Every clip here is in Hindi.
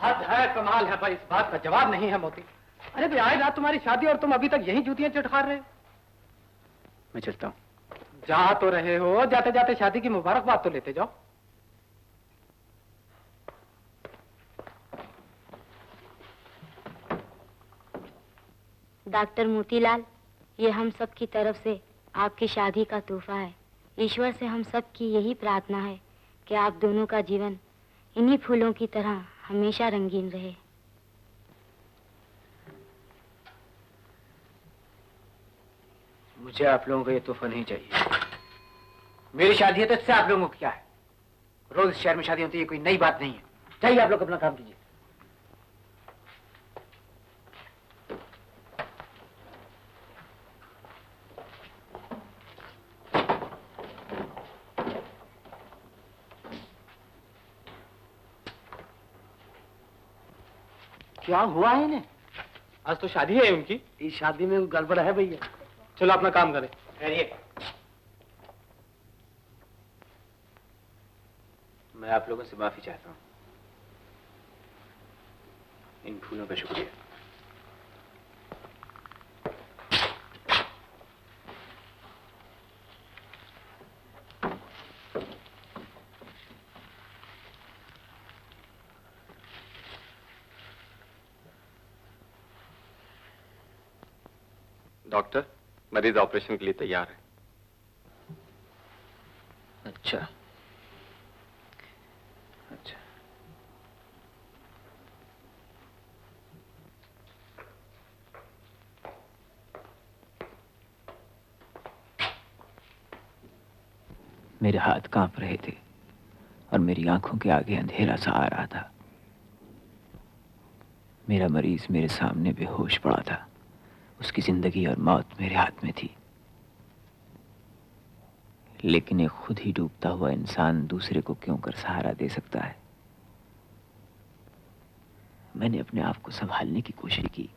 हद है, कमाल है भाई, इस बात का जवाब नहीं है मोती। अरे भाई, आज रात तुम्हारी शादी और तुम अभी तक यही जूतियां चटकार रहे हो। मैं चलता हूँ। जा तो रहे हो, जाते जाते शादी की मुबारकबाद तो लेते जाओ। डॉक्टर मोतीलाल, ये हम सब की तरफ से आपकी शादी का तोहफा है। ईश्वर से हम सब की यही प्रार्थना है कि आप दोनों का जीवन इन्हीं फूलों की तरह हमेशा रंगीन रहे। मुझे आप लोगों का ये तोहफा नहीं चाहिए। मेरी शादी है तो इससे आप लोगों को क्या है? रोज शहर में शादी होती है, कोई नई बात नहीं है। चाहिए आप लोग अपना काम कीजिए। क्या हुआ है इन्हें? आज तो शादी है उनकी। इस शादी में गड़बड़ है भैया। चलो अपना काम करें। ठहरिए, मैं आप लोगों से माफी चाहता हूँ। इन फूलों का शुक्रिया। डॉक्टर, मरीज ऑपरेशन के लिए तैयार है। अच्छा अच्छा। मेरे हाथ कांप रहे थे और मेरी आंखों के आगे अंधेरा सा आ रहा था। मेरा मरीज मेरे सामने बेहोश पड़ा था। उसकी जिंदगी और मौत मेरे हाथ में थी। लेकिन एक खुद ही डूबता हुआ इंसान दूसरे को क्यों कर सहारा दे सकता है? मैंने अपने आप को संभालने की कोशिश की।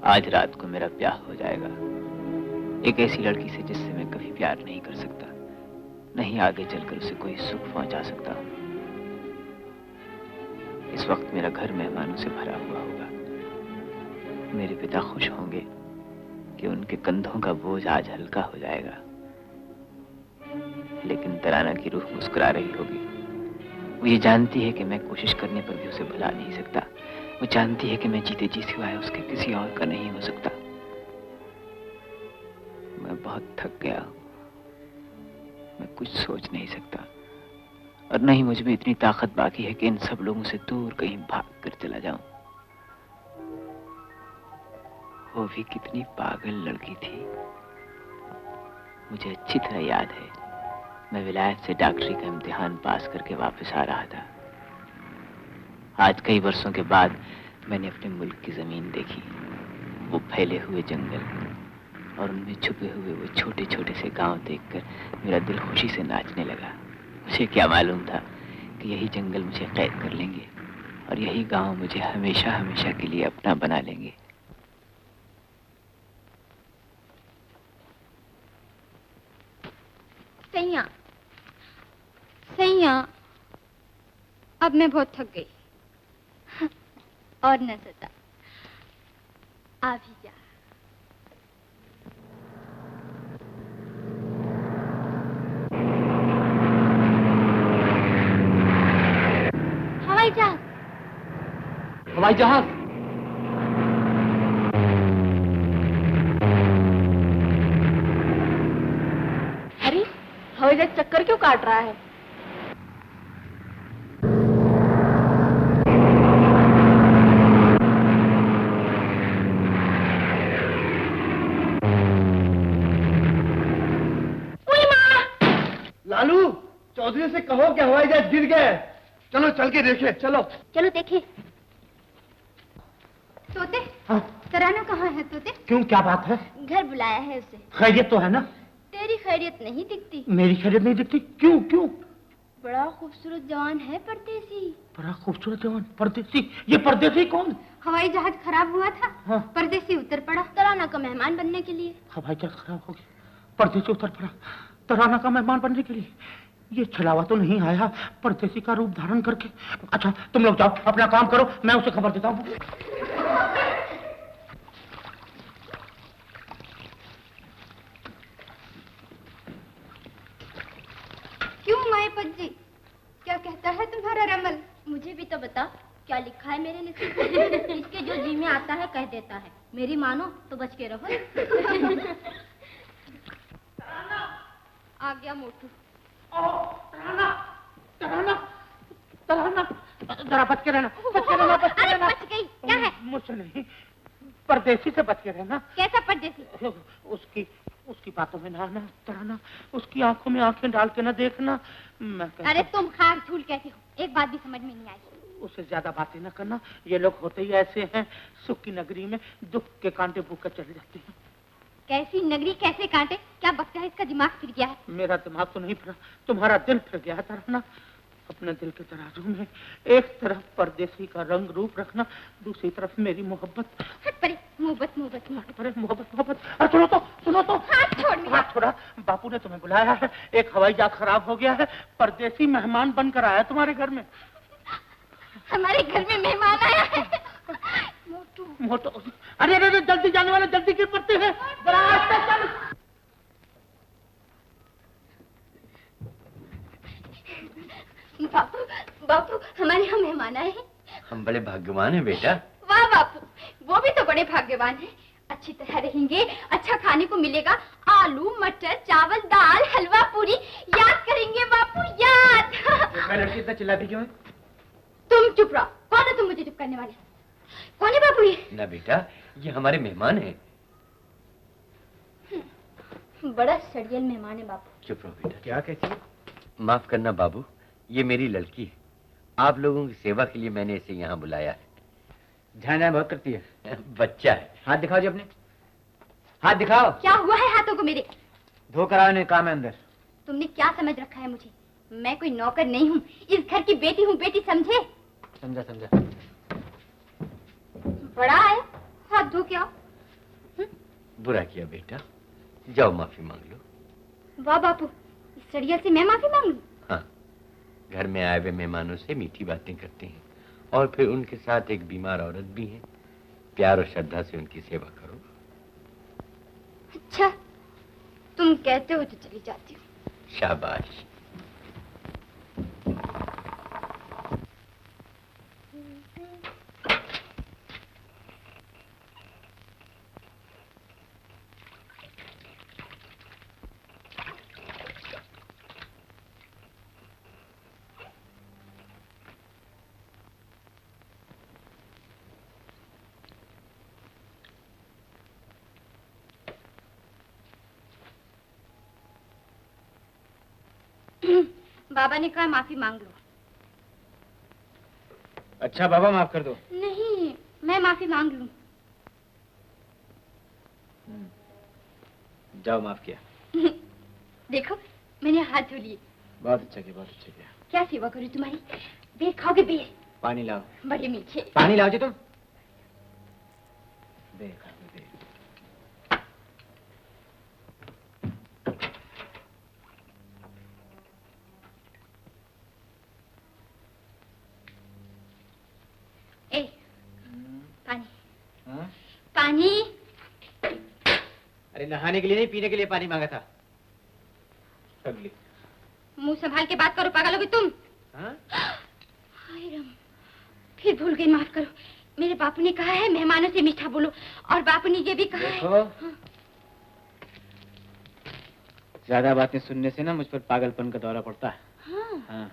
आज रात को मेरा ब्याह हो जाएगा एक ऐसी लड़की से जिससे मैं कभी प्यार नहीं कर सकता, नहीं आगे चलकर उसे कोई सुख पहुंचा सकता हूं। इस वक्त मेरा घर मेहमानों से भरा हुआ होगा। मेरे पिता खुश होंगे कि उनके कंधों का बोझ आज हल्का हो जाएगा। लेकिन तराना की रूह मुस्कुरा रही होगी। वो ये जानती है कि मैं कोशिश करने पर भी उसे भुला नहीं सकता। वो जानती है कि मैं जीते जी सिवाय उसके किसी और का नहीं हो सकता। मैं बहुत थक गया हूं। मैं कुछ सोच नहीं सकता और न ही मुझ में इतनी ताकत बाकी है कि इन सब लोगों से दूर कहीं भाग कर चला जाऊं। वो भी कितनी पागल लड़की थी। मुझे अच्छी तरह याद है, मैं विलायत से डॉक्टरी का इम्तिहान पास करके वापस आ रहा था। आज कई वर्षों के बाद मैंने अपने मुल्क की जमीन देखी। वो फैले हुए जंगल और उनमें छुपे हुए वो छोटे छोटे से गांव देखकर मेरा दिल खुशी से नाचने लगा। मुझे क्या मालूम था कि यही जंगल मुझे कैद कर लेंगे और यही गांव मुझे हमेशा हमेशा के लिए अपना बना लेंगे। सैया, सैया, अब मैं बहुत थक गई और न सता। आ भी जा। हवाई जहाज, हवाई जहाज। अरे हवाई जहाज चक्कर क्यों काट रहा है? लालू, चौधरी से कहो कि हवाई जहाज गिर गया है। चलो चल के देखे। चलो चलो देखिए। तोते, हाँ? तराना कहाँ है तोते? क्यों, क्या बात है? घर बुलाया है उसे। खैरियत तो है ना? तेरी खैरियत नहीं दिखती। मेरी खैरियत नहीं दिखती? क्यों क्यों? बड़ा खूबसूरत जवान है परदेसी। बड़ा खूबसूरत जवान परदेसी? ये परदेसी कौन? हवाई जहाज खराब हुआ था, हाँ। परदेसी उतर पड़ा तराना का मेहमान बनने के लिए। हवाई जहाज खराब हो गया, परदेसी उतर पड़ा तराना का मेहमान बनने के लिए। ये छलावा तो नहीं आया परदेसी का रूप धारण करके? अच्छा तुम लोग जाओ, अपना काम करो, मैं उसे खबर देता हूँ। क्यों मायापत जी, क्या कहता है तुम्हारा रमल? मुझे भी तो बता, क्या लिखा है मेरे नसीब में? इसके जो जी में आता है कह देता है, मेरी मानो तो बच के रहो। आ गया मोटू। तराना, तराना, तराना, जरा बच के रहना, बच के रहना, बच के रहना। बच गई, क्या है? मुझसे नहीं, परदेसी से बच के रहना। कैसा परदेसी? उसकी बातों में ना आना तराना, उसकी आंखों में आंखें डाल के ना देखना। मैं अरे तुम खार झूल कहते हो, एक बात भी समझ में नहीं आई। उससे ज्यादा बातें ना करना, ये लोग होते ही ऐसे हैं, सुख की नगरी में दुख के कांटे भूख कर चले जाते हैं। कैसी नगरी कैसे कांटे? क्या बकता है, इसका दिमाग फिर गया है? मेरा दिमाग तो नहीं फिरा, तुम्हारा दिल फिर गया तराना। अपने दिल के तराजू में एक तरफ परदेसी का रंग रूप रखना, दूसरी तरफ मेरी मोहब्बत। हट परे, मोहब्बत मोहब्बत मोहब्बत। अरे मोहब्बत मोहब्बत, अरे सुनो तो हाथ छोड़ मेरा। हाथ छोड़ा। बापू ने तुम्हें बुलाया है, एक हवाई जहाज खराब हो गया है, परदेसी मेहमान बनकर आया तुम्हारे घर में। हमारे घर में मेहमान आया है। मोटू मोटू, अरे अरे जल्दी जाने वाले, जल्दी गिर पड़ते हैं। जरा आस्ते चल। बापू, बापू हमारे यहाँ मेहमान आए हैं। हम बड़े भाग्यवान हैं बेटा। वाह बापू, वो भी तो बड़े भाग्यवान हैं। अच्छी तरह रहेंगे, अच्छा खाने को मिलेगा, आलू मटर चावल दाल हलवा पूरी याद करेंगे बापू, याद। मैं लड़की इतना चिल्लाती क्यों है? तुम चुप रहो। कौन है तुम मुझे चुप करने वाले? कौन है बापू ये? ना बेटा, ये हमारे मेहमान हैं। बड़ा सड़ियल मेहमान है बापू। चुप रहो बेटा। क्या कहती है? माफ करना बाबू, ये मेरी लड़की है। आप लोगों की सेवा के लिए मैंने इसे यहाँ बुलाया है। ध्यान बहुत करती है। बच्चा है। हाथ दिखाओ जी अपने, हाथ दिखाओ। क्या हुआ है हाथों को मेरे? धोकर आने काम है अंदर। तुमने क्या समझ रखा है मुझे? मैं कोई नौकर नहीं हूँ, इस घर की बेटी हूँ, बेटी समझे? समझा समझा। बड़ा है, हाथ धो के आओ। बुरा किया बेटा, जाओ माफी मांग लो। वाह बापू, इस सड़ियल से मैं माफी मांग लूं? हाँ, घर में आए हुए मेहमानों से मीठी बातें करते हैं और फिर उनके साथ एक बीमार औरत भी है। प्यार और श्रद्धा से उनकी सेवा करो। अच्छा, तुम कहते हो तो चली जाती हूँ। शाबाश। बाबा ने कहा माफी मांग लो। अच्छा बाबा माफ कर दो। नहीं, मैं माफी मांग लूं। जाओ, माफ किया। देखो, मैंने हाथ धो लिए। बहुत अच्छा किया, बहुत अच्छा किया। क्या सेवा करूं तुम्हारी? बेर खाओगे? बेर पानी लाओ। बड़े मीठे। पानी लाओ जी तुम। बेर खाओगे, बेर। ए, पानी। हाँ? पानी। अरे नहाने के लिए नहीं, पीने के लिए पानी मांगा था। अगली। मुंह संभाल के बात करो, पागल होगी तुम। हाँ? हाय राम, फिर भूल गई, माफ करो। मेरे बापू ने कहा है मेहमानों से मीठा बोलो, और बापू ने ये भी कहा है। हाँ। ज्यादा बातें सुनने से ना मुझ पर पागलपन का दौरा पड़ता है। हाँ। हाँ।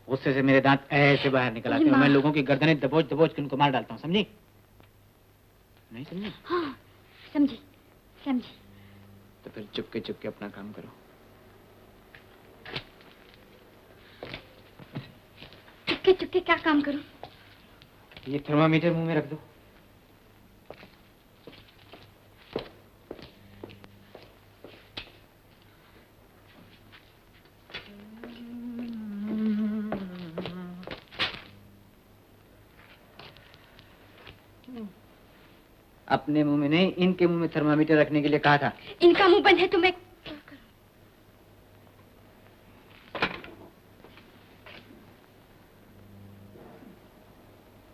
गुस्से से मेरे दांत ऐसे बाहर निकल आते हैं, मैं लोगों की गर्दनें दबोच दबोच के उनको मार डालता हूँ, समझी? नहीं समझी? हाँ, समझी समझी। तो फिर चुपके चुपके अपना काम करो। चुपके चुपके क्या काम करूं? ये थर्मामीटर मुंह में रख दो। अपने मुंह में नहीं, इनके मुंह में थर्मामीटर रखने के लिए कहा था। इनका मुंह बंद है तो मैं क्या करूं?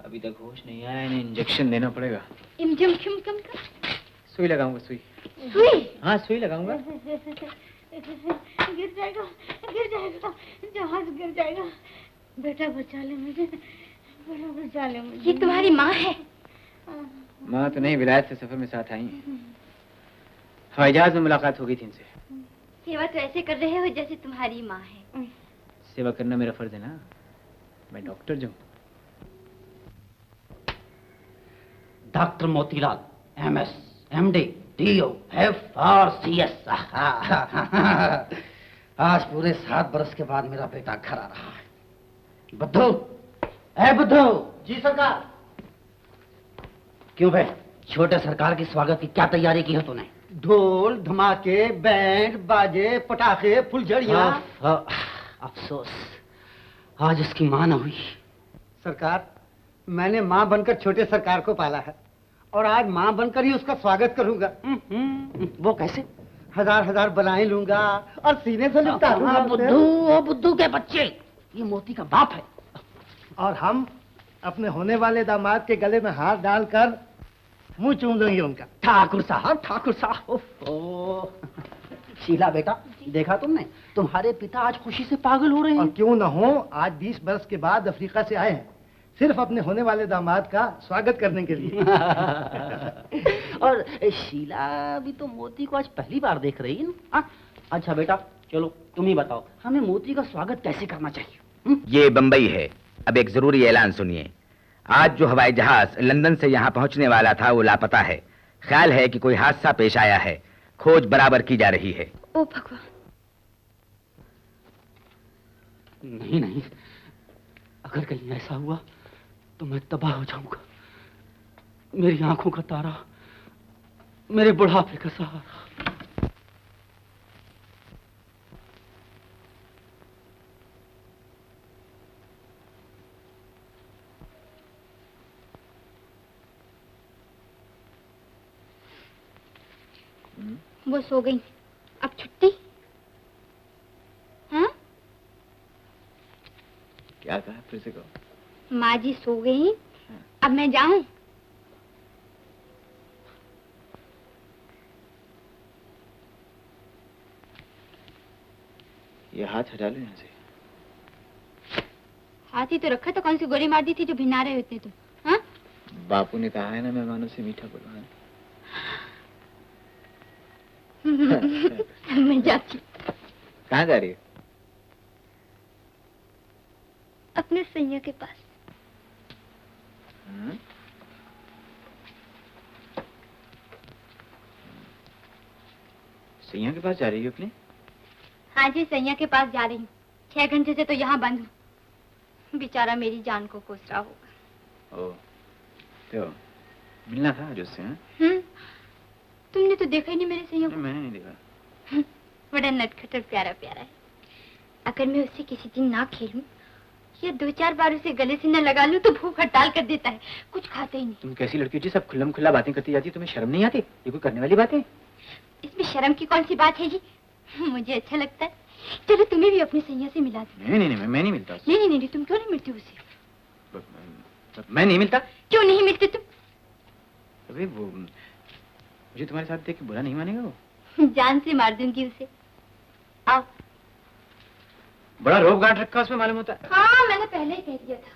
अभी तक होश नहीं आया, इन्हें इंजेक्शन देना पड़ेगा। इंजेक्शन का? सुई लगाऊंगा, सुई। सुई? हाँ, सुई लगाऊंगा। गिर जाएगा, जहाज गिर जाएगा। बेटा बचा ले मुझे, बेटा बचा ले मुझे। ये तुम्हारी माँ है? माँ तो नहीं, विलायत से सफर में साथ आई हैं। हवाई जहाज में मुलाकात हो गई थी इनसे। सेवा तो ऐसे कर रहे हो जैसे तुम्हारी माँ है। सेवा करना मेरा फर्ज है ना, मैं डॉक्टर जो हूँ। Doctor Motilal, MS, MD, DO, FRCS। आज पूरे 7 बरस के बाद मेरा बेटा घर आ रहा है। बुद्धू, ए बुद्धू। जी सरकार। क्यों भाई, छोटे सरकार की स्वागत की क्या तैयारी की है तूने? ढोल, धमाके, बैंड, बाजे, पटाखे, फुलझड़ियाँ। अफसोस, आज उसकी माँ न हुई। सरकार, मैंने माँ बनकर छोटे सरकार को पाला है और आज माँ बनकर ही उसका स्वागत करूंगा। वो कैसे? हजार बलाएं लूंगा और सीने से लिपटा लूंगा। बुद्धू के बच्चे, ये मोती का बाप है। और हम अपने होने वाले दामाद के गले में हाथ डालकर मुंह चूम लेंगे उनका। ठाकुर साहब। ओहो। शीला बेटा, देखा तुमने, तुम्हारे पिता आज खुशी से पागल हो रहे हैं। और क्यों न हो, आज 20 बरस के बाद अफ्रीका से आए हैं, सिर्फ अपने होने वाले दामाद का स्वागत करने के लिए। और शीला भी तो मोती को आज पहली बार देख रही है ना? अच्छा बेटा, चलो तुम ही बताओ, हमें मोती का स्वागत कैसे करना चाहिए? ये बंबई है। अब एक जरूरी ऐलान सुनिए। आज जो हवाई जहाज लंदन से यहाँ पहुँचने वाला था वो लापता है। ख्याल है कि कोई हादसा पेश आया है। खोज बराबर की जा रही है। ओ भगवान। नहीं, अगर कहीं ऐसा हुआ तो मैं तबाह हो जाऊंगा। मेरी आंखों का तारा, मेरे बुढ़ापे का सहारा। वो सो गई, अब छुट्टी? हाँ? क्या कहा, फिर से कहो। माँ जी सो गई, अब मैं जाऊं? ये हाथ हटा लो यहाँ से। हाथ ही तो रखा था, कौन सी गोली मार दी थी जो भिना रहे होते तुम? हाँ? बापू ने कहा है ना, मेहमानों से मीठा बोलो। मैं जाती। कहाँ जा रही है? अपने सैया के पास। सैया के पास जा रही हो अपने? हाँ जी, सैया के पास जा रही हूँ। 6 घंटे से तो यहाँ बंद हूँ। बेचारा मेरी जान को कोस रहा होगा। ओ, तो मिलना था आज उससे? तुमने तो देखा ही नहीं मेरे सैया को। मैंने नहीं देखा। बड़ा नटखट और प्यारा है। अगर मैं उससे किसी दिन ना खेलूं या 2-4 बार उसे गले से न लगा लूं तो भूख हड़ताल कर देता है, कुछ खाता ही नहीं। तुम कैसी लड़की हो जी, सब खुल्लम खुल्ला बातें करती जाती, तुम्हें शर्म नहीं आती? ये कोई करने वाली बात है? इसमें शर्म की कौन सी बात है जी? मुझे अच्छा लगता है। चलो तुम्हें भी अपने सैया से मिला दो। नहीं, मैं नहीं मिलता। नहीं, तुम क्यों नहीं मिलते उसे? मैं नहीं मिलता? क्यों नहीं मिलते तुम? अबे वो मुझे तुम्हारे साथ देख के बुरा नहीं मानेगा वो? जान से मार दूंगी उसे। आओ। बड़ा रोब गांठ रखा उसमें मालूम होता है। हाँ, मैंने पहले ही कह दिया था।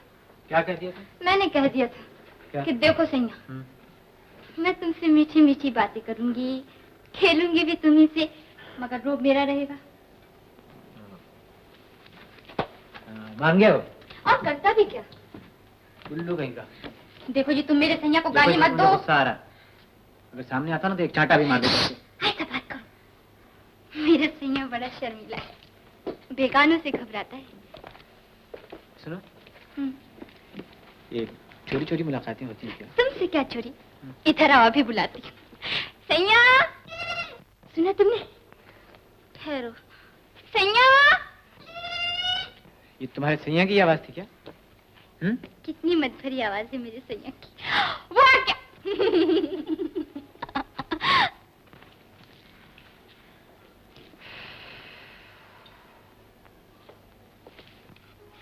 क्या कह दिया था? मैंने कह दिया था कि देखो सैया, मैं तुमसे मीठी मीठी बातें करूंगी, खेलूंगी भी तुम्ही से, मगर रोब मेरा रहेगा। मान गया वो? और करता भी क्या? उल्लू कहीं का। देखो जी, तुम मेरे सैया को गाली मत दो। गुस्सा आ रहा, अगर सामने आता ना तो एक चांटा भी मार देता। ऐसा बात करो। मेरा सैया बड़ा शर्मीला है, बेगानों से घबराता है। सुनो, ये चोरी चोरी मुलाकातें होती हैं क्या? तुमसे क्या चोरी? इधर आओ, अभी बुलाती हूँ। सैया, सुना तुमने? ठहरो। सैया, ये तुम्हारे सैया की आवाज थी क्या? कितनी मधुरी आवाज है मेरे सैया की। वो आ क्या?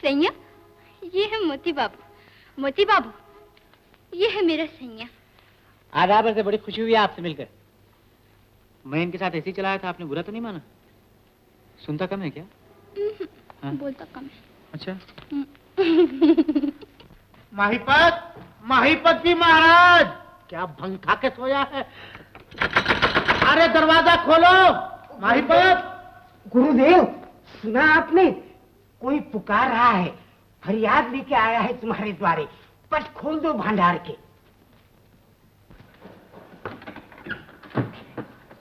सैया, ये है मोती बाबू। मोती बाबू, ये है मेरा सैया। आदाब, ऐसे बड़ी खुशी हुई आपसे मिलकर। मैं इनके साथ ऐसे ही चलाया था, आपने बुरा तो नहीं माना? सुनता कम है क्या? हाँ? बोलता कम है। अच्छा। माहीपत, माहीपत जी महाराज, क्या भंग खा के सोया है? अरे दरवाजा खोलो, माहीपत। गुरुदेव, सुना आपने? कोई पुकार रहा है, फरियाद लेके आया है तुम्हारे द्वारे। पट खोल दो भंडार के।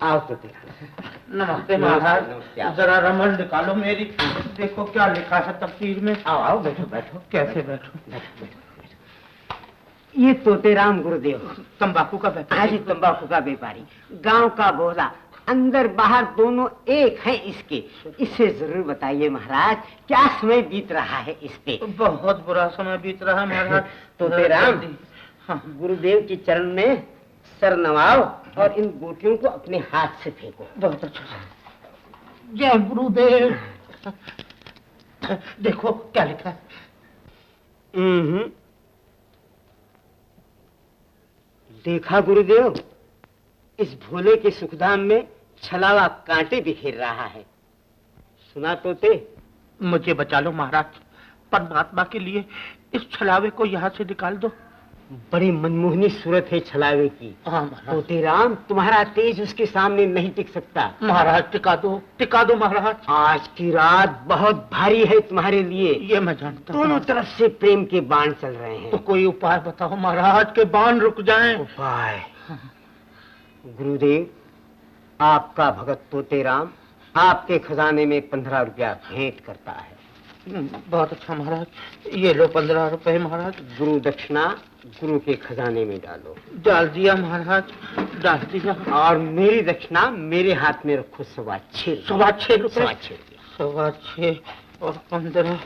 आओ तो नमस्ते महाराज। जरा रमन निकालो मेरी, देखो क्या लिखा है तकदीर में। आओ आओ, बैठो बैठो। कैसे बैठो? ये तोतेराम गुरुदेव, तंबाकू का व्यापारी। आज तंबाकू का व्यापारी, गांव का बोला, अंदर बाहर दोनों एक है इसके। इसे जरूर बताइए महाराज, क्या समय बीत रहा है इस पे? बहुत बुरा समय बीत रहा है महाराज। तोतेराम, हाँ। गुरुदेव के चरण में सर नवाओ और इन गोटियों को अपने हाथ से फेंको। बहुत अच्छा। जय गुरुदेव। देखो क्या लिखा है। देखा गुरुदेव, इस भोले के सुखधाम में छलावा कांटे बिखेर रहा है। सुना तोते? मुझे बचा लो महाराज, परमात्मा के लिए इस छलावे को यहाँ से निकाल दो। बड़ी मनमोहनी सूरत है छलावे की। हाँ महाराज। तोतेराम, तुम्हारा तेज उसके सामने नहीं टिक सकता। महाराज टिका दो महाराज। आज की रात बहुत भारी है तुम्हारे लिए। ये मैं जानता हूँ। दोनों तरफ से प्रेम के बाण चल रहे हैं। तो कोई उपाय बताओ महाराज के बाण रुक जाएं। उपाय? गुरुदेव, आपका भगत तोतेराम आपके खजाने में 15 रुपया भेंट करता है। बहुत अच्छा महाराज, ये लो 15 रुपए महाराज। गुरु दक्षिणा गुरु के खजाने में डालो। डाल दिया महाराज, डाल दिया। और मेरी दक्षिणा मेरे हाथ में रखो 6.25 रुपए। 6.25 और 15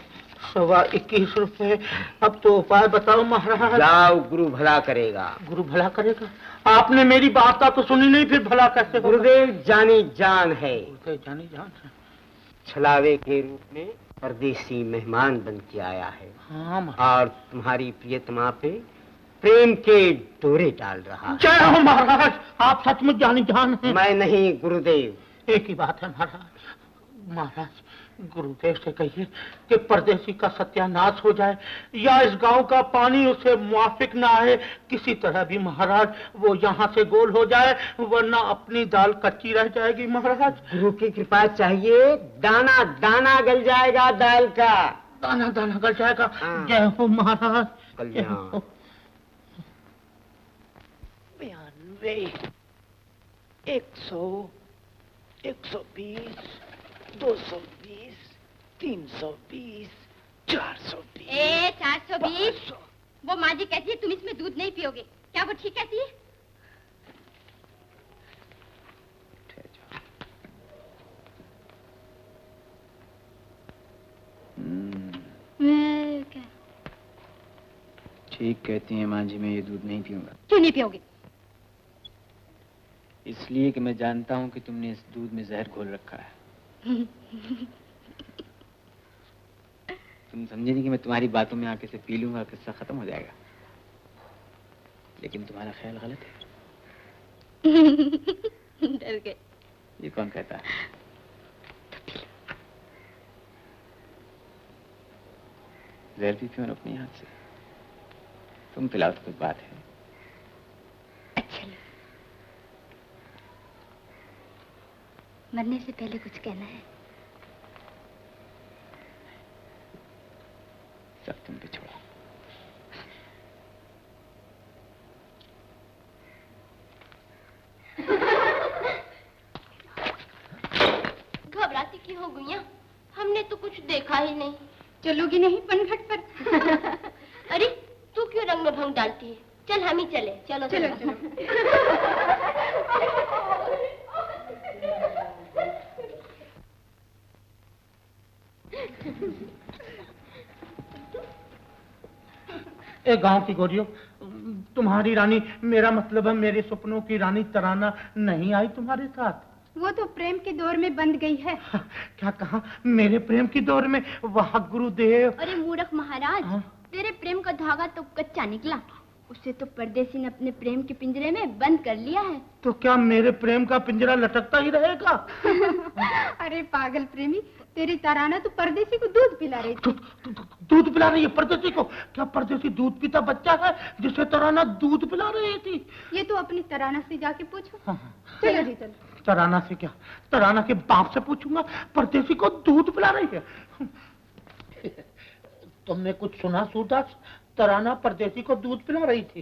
21 रुपए। अब तो उपाय बताओ महाराज। जाओ, गुरु भला करेगा। गुरु भला करेगा? आपने मेरी बात तो सुनी नहीं, फिर भला कैसे होगा? गुरुदेव जानी जान है। जानी जान है। छलावे के रूप में परदेसी मेहमान बन के आया है। हाँ और तुम्हारी प्रियतमा पे प्रेम के डोरे डाल रहा है। जय हो महाराज, आप सचमुच जानी जान हैं। मैं नहीं गुरुदेव। एक ही बात है महाराज, गुरुदेव से कहिए कि परदेसी का सत्यानाश हो जाए या इस गांव का पानी उसे मुआफिक ना आए, किसी तरह भी महाराज वो यहाँ से गोल हो जाए, वरना अपनी दाल कच्ची रह जाएगी महाराज। गुरु की कृपा चाहिए, दाना दाना गल जाएगा दाल का। दाना दाना गल जाएगा। जय हो महाराज। कल्याण। 92, 100, 120, 220, 320, 420। 420? वो माँ जी कहती है तुम इसमें दूध नहीं पियोगे, क्या वो ठीक कहती है? क्या? ठीक कहती हैं माँ जी, मैं ये दूध नहीं पीऊंगा। क्यों नहीं पियोगे? इसलिए कि मैं जानता हूँ कि तुमने इस दूध में जहर घोल रखा है। तुम समझे नहीं कि मैं तुम्हारी बातों में आके से पी लूंगा, किस्सा खत्म हो जाएगा। लेकिन तुम्हारा ख्याल गलत है। डर गए। ये कौन कहता है? जहर भी क्यों अपने हाथ से? तुम पिलाओ तो कोई बात है। अच्छा, मरने से पहले कुछ कहना है? सब तुम पे छोड़ा। घबराती क्यों हो गुइया? हमने तो कुछ देखा ही नहीं। चलोगी नहीं पनघट पर? हम डालती है। चल हम ही चले। चलो चलो, चलो। ए गांव की गोरियों, तुम्हारी रानी, मेरा मतलब है मेरे सपनों की रानी तराना नहीं आई तुम्हारे साथ? वो तो प्रेम के दौर में बंध गई है। क्या कहा? मेरे प्रेम की दौर में? वाह गुरुदेव। अरे मूर्ख महाराज, तेरे प्रेम का धागा तो कच्चा निकला, उसे तो परदेसी ने अपने प्रेम के पिंजरे में बंद कर लिया है। तो क्या मेरे प्रेम का पिंजरा लटकता ही रहेगा? अरे पागल प्रेमी, तेरी तराना तो परदेसी को दूध पिला रही थी। दूध पिला रही है परदेसी को? क्या परदेसी दूध पीता बच्चा है जिसे तराना दूध पिला रही थी? ये तो अपनी तराना से जाके पूछो। चलो जी चलो। तराना से क्या? तराना के बाप से पूछूंगा परदेसी को दूध पिला रही है। तुमने कुछ सुना सूरदास? तराना परदेसी को दूध पिला रही थी।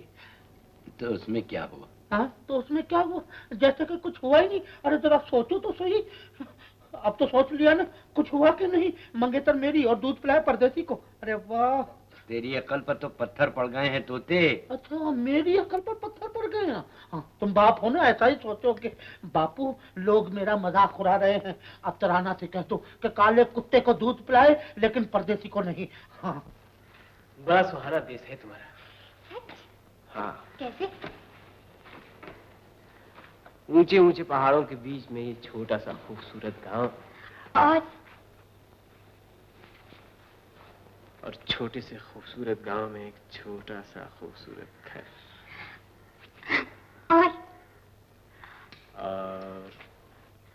तो उसमें क्या हुआ? हाँ, तो उसमें क्या हुआ? जैसे कि कुछ हुआ ही नहीं। अरे जरा सोचो तो सही। अब तो सोच लिया ना, कुछ हुआ कि नहीं? मंगेतर मेरी और दूध पिलाया परदेसी को। अरे वाह, तेरी अकल पर तो पत्थर पड़ गए हैं तोते। अच्छा, मेरी अकल पर पत्थर पड़ गए हैं? हाँ, तुम बाप हो ना, ऐसा ही सोचो कि बापू लोग मेरा मजाक उड़ा रहे हैं। अब तराना से कह दो कि काले कुत्ते को दूध पिलाए लेकिन परदेसी को नहीं। हाँ, बड़ा सुहाना देश है तुम्हारा। हाँ, कैसे? ऊंचे ऊंचे पहाड़ों के बीच में ये छोटा सा खूबसूरत गांव और छोटे से खूबसूरत गांव में एक छोटा सा खूबसूरत घर और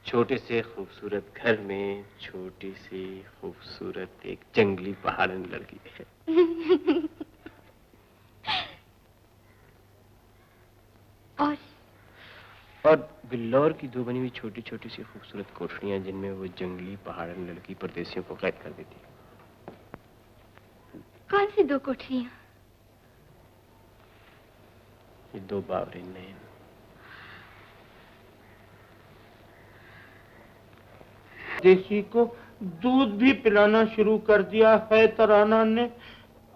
छोटे से खूबसूरत घर में छोटी सी खूबसूरत एक जंगली पहाड़न लड़की है। और बिल्लौर की दो बनी हुई छोटी छोटी सी खूबसूरत कोठरियां जिनमें वो जंगली पहाड़न लड़की परदेसियों को कैद कर देती है। कौन सी दो कोठरियां? ये दो बावरे नैन। परदेसी को दूध भी पिलाना शुरू कर दिया है तराना ने।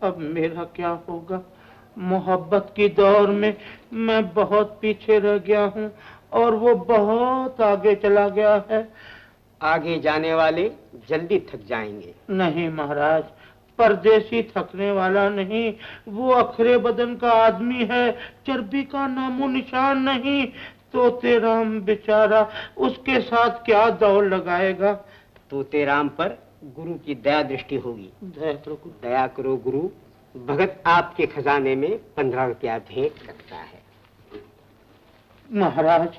अब मेरा क्या होगा? मोहब्बत की दौर में मैं बहुत पीछे रह गया हूँ और वो बहुत आगे चला गया है। आगे जाने वाले जल्दी थक जाएंगे। नहीं महाराज, परदेसी थकने वाला नहीं, वो अखरे बदन का आदमी है, चर्बी का नामो निशान नहीं। तोतेराम बेचारा, उसके साथ क्या दौड़ लगाएगा? तोतेराम पर गुरु की दया दृष्टि होगी। दया करो गुरु, भगत आपके खजाने में 15 रुपया भेंट रखता है। महाराज,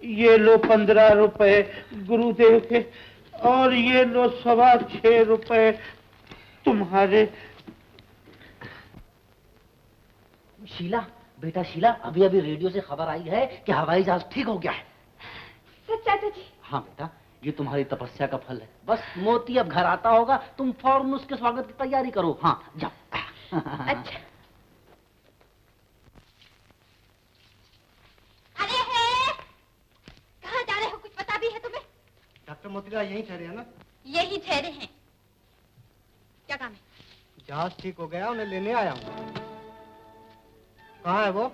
ये लो 15 रुपए गुरुदेव के और ये लो 6.25 रुपए तुम्हारे। शीला, बेटा शीला, अभी अभी रेडियो से खबर आई है कि हवाई जहाज ठीक हो गया है। सच चाचा जी? हाँ बेटा, ये तुम्हारी तपस्या का फल है। बस मोती अब घर आता होगा, तुम फौरन उसके स्वागत की तैयारी करो। हाँ जाओ। अच्छा। अरे है, कहाँ जा रहे हो? कुछ पता भी है तुम्हें? डॉक्टर मोतीलाल यहीं ठहरे हैं ना? यही ठहरे हैं। क्या काम है? जहाज ठीक हो गया, उन्हें लेने आया हूँ। कहाँ है वो?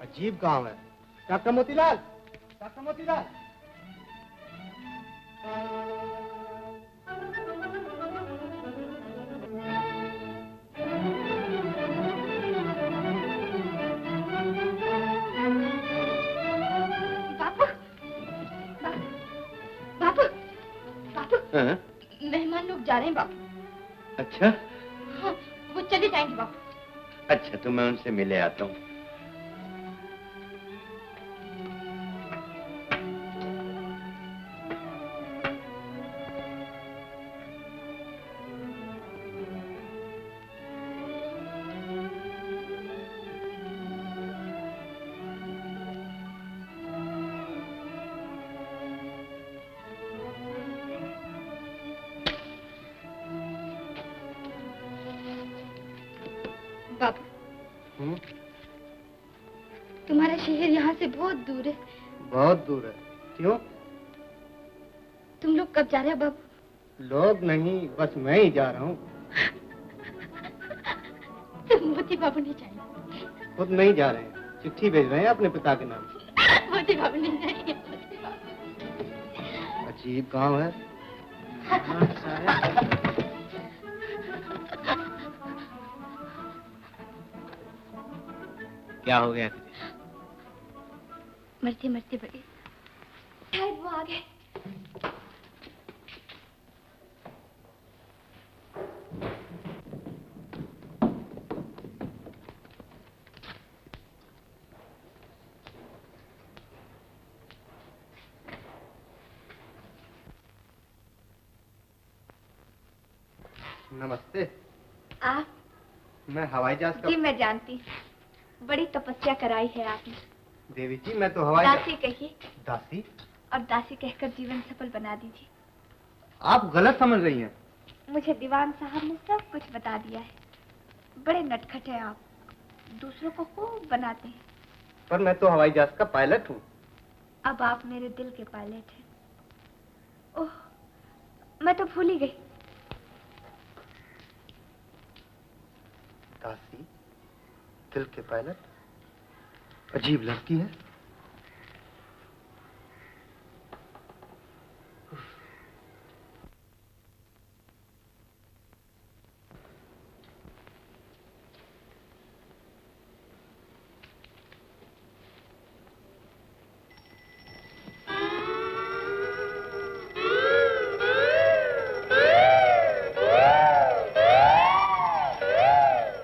अजीब गांव है। Doctor Motilal, doctor Motilal. बापू, बापू, बापू, हाँ? मेहमान लोग जा रहे हैं बापू। अच्छा हाँ, वो चले जाएंगे बापू। अच्छा, तो मैं उनसे मिले आता हूँ। बाबू, तुम्हारा शहर यहाँ से बहुत दूर है। बहुत दूर है। क्यों? तुम लोग कब जा रहे हो बाबू? लोग नहीं, बस मैं ही जा रहा हूँ। तुम मोती बाबू नहीं चाहिए। खुद नहीं जा रहे हैं, चिट्ठी भेज रहे हैं अपने पिता के नाम। मोती बाबू नहीं चाहिए। मोती बाबू। अजीब गांव है। क्या हो गया? मरते मरते बड़े शायद वो आ गए। नमस्ते। आप? मैं हवाई जहाज का। जी मैं जानती, बड़ी तपस्या कराई है आपने। देवी जी मैं तो हवाई दासी कहिए। दासी? और दासी कहकर जीवन सफल बना दीजिए। आप गलत समझ रही हैं। मुझे दीवान साहब ने सब कुछ बता दिया है। बड़े नटखट है आप, दूसरों को खूब बनाते हैं। पर मैं तो हवाई जहाज का पायलट हूँ। अब आप मेरे दिल के पायलट हैं। ओह, मैं तो भूल ही गई। दासी, दिल के पायलट, अजीब लड़की है।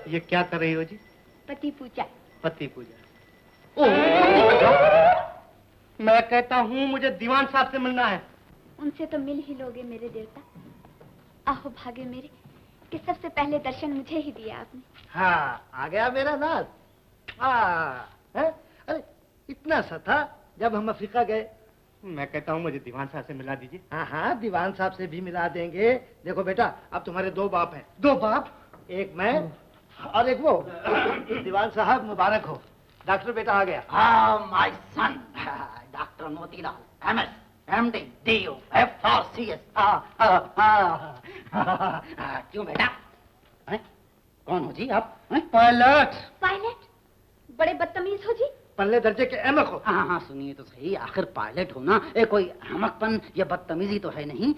ये क्या कर रही हो जी? पति पूजा। पति पूजा। मैं कहता हूँ मुझे दीवान साहब से मिलना है। उनसे तो मिल ही लोगे मेरे देवता। आहो भागे मेरे कि सबसे पहले दर्शन मुझे ही दिया आपने। हाँ, आ गया मेरा नाज। हाँ, है? अरे इतना सा था जब हम अफ्रीका गए। मैं कहता हूँ मुझे दीवान साहब से मिला दीजिए। हाँ हाँ, दीवान साहब से भी मिला देंगे। देखो बेटा, अब तुम्हारे दो बाप हैं। दो बाप? एक मैं और एक वो। दीवान साहब मुबारक हो, डॉक्टर बेटा आ गया। हाँ, my son, doctor Motilal, MS, MD, DO, FRCS. क्यों बेटा? कौन हो जी आप? पायलट। पायलट? बड़े बदतमीज हो जी। पहले दर्जे के एमक हो। हाँ हाँ, सुनिए तो सही, आखिर पायलट हो ना, कोई हमकपन या बदतमीजी तो है नहीं।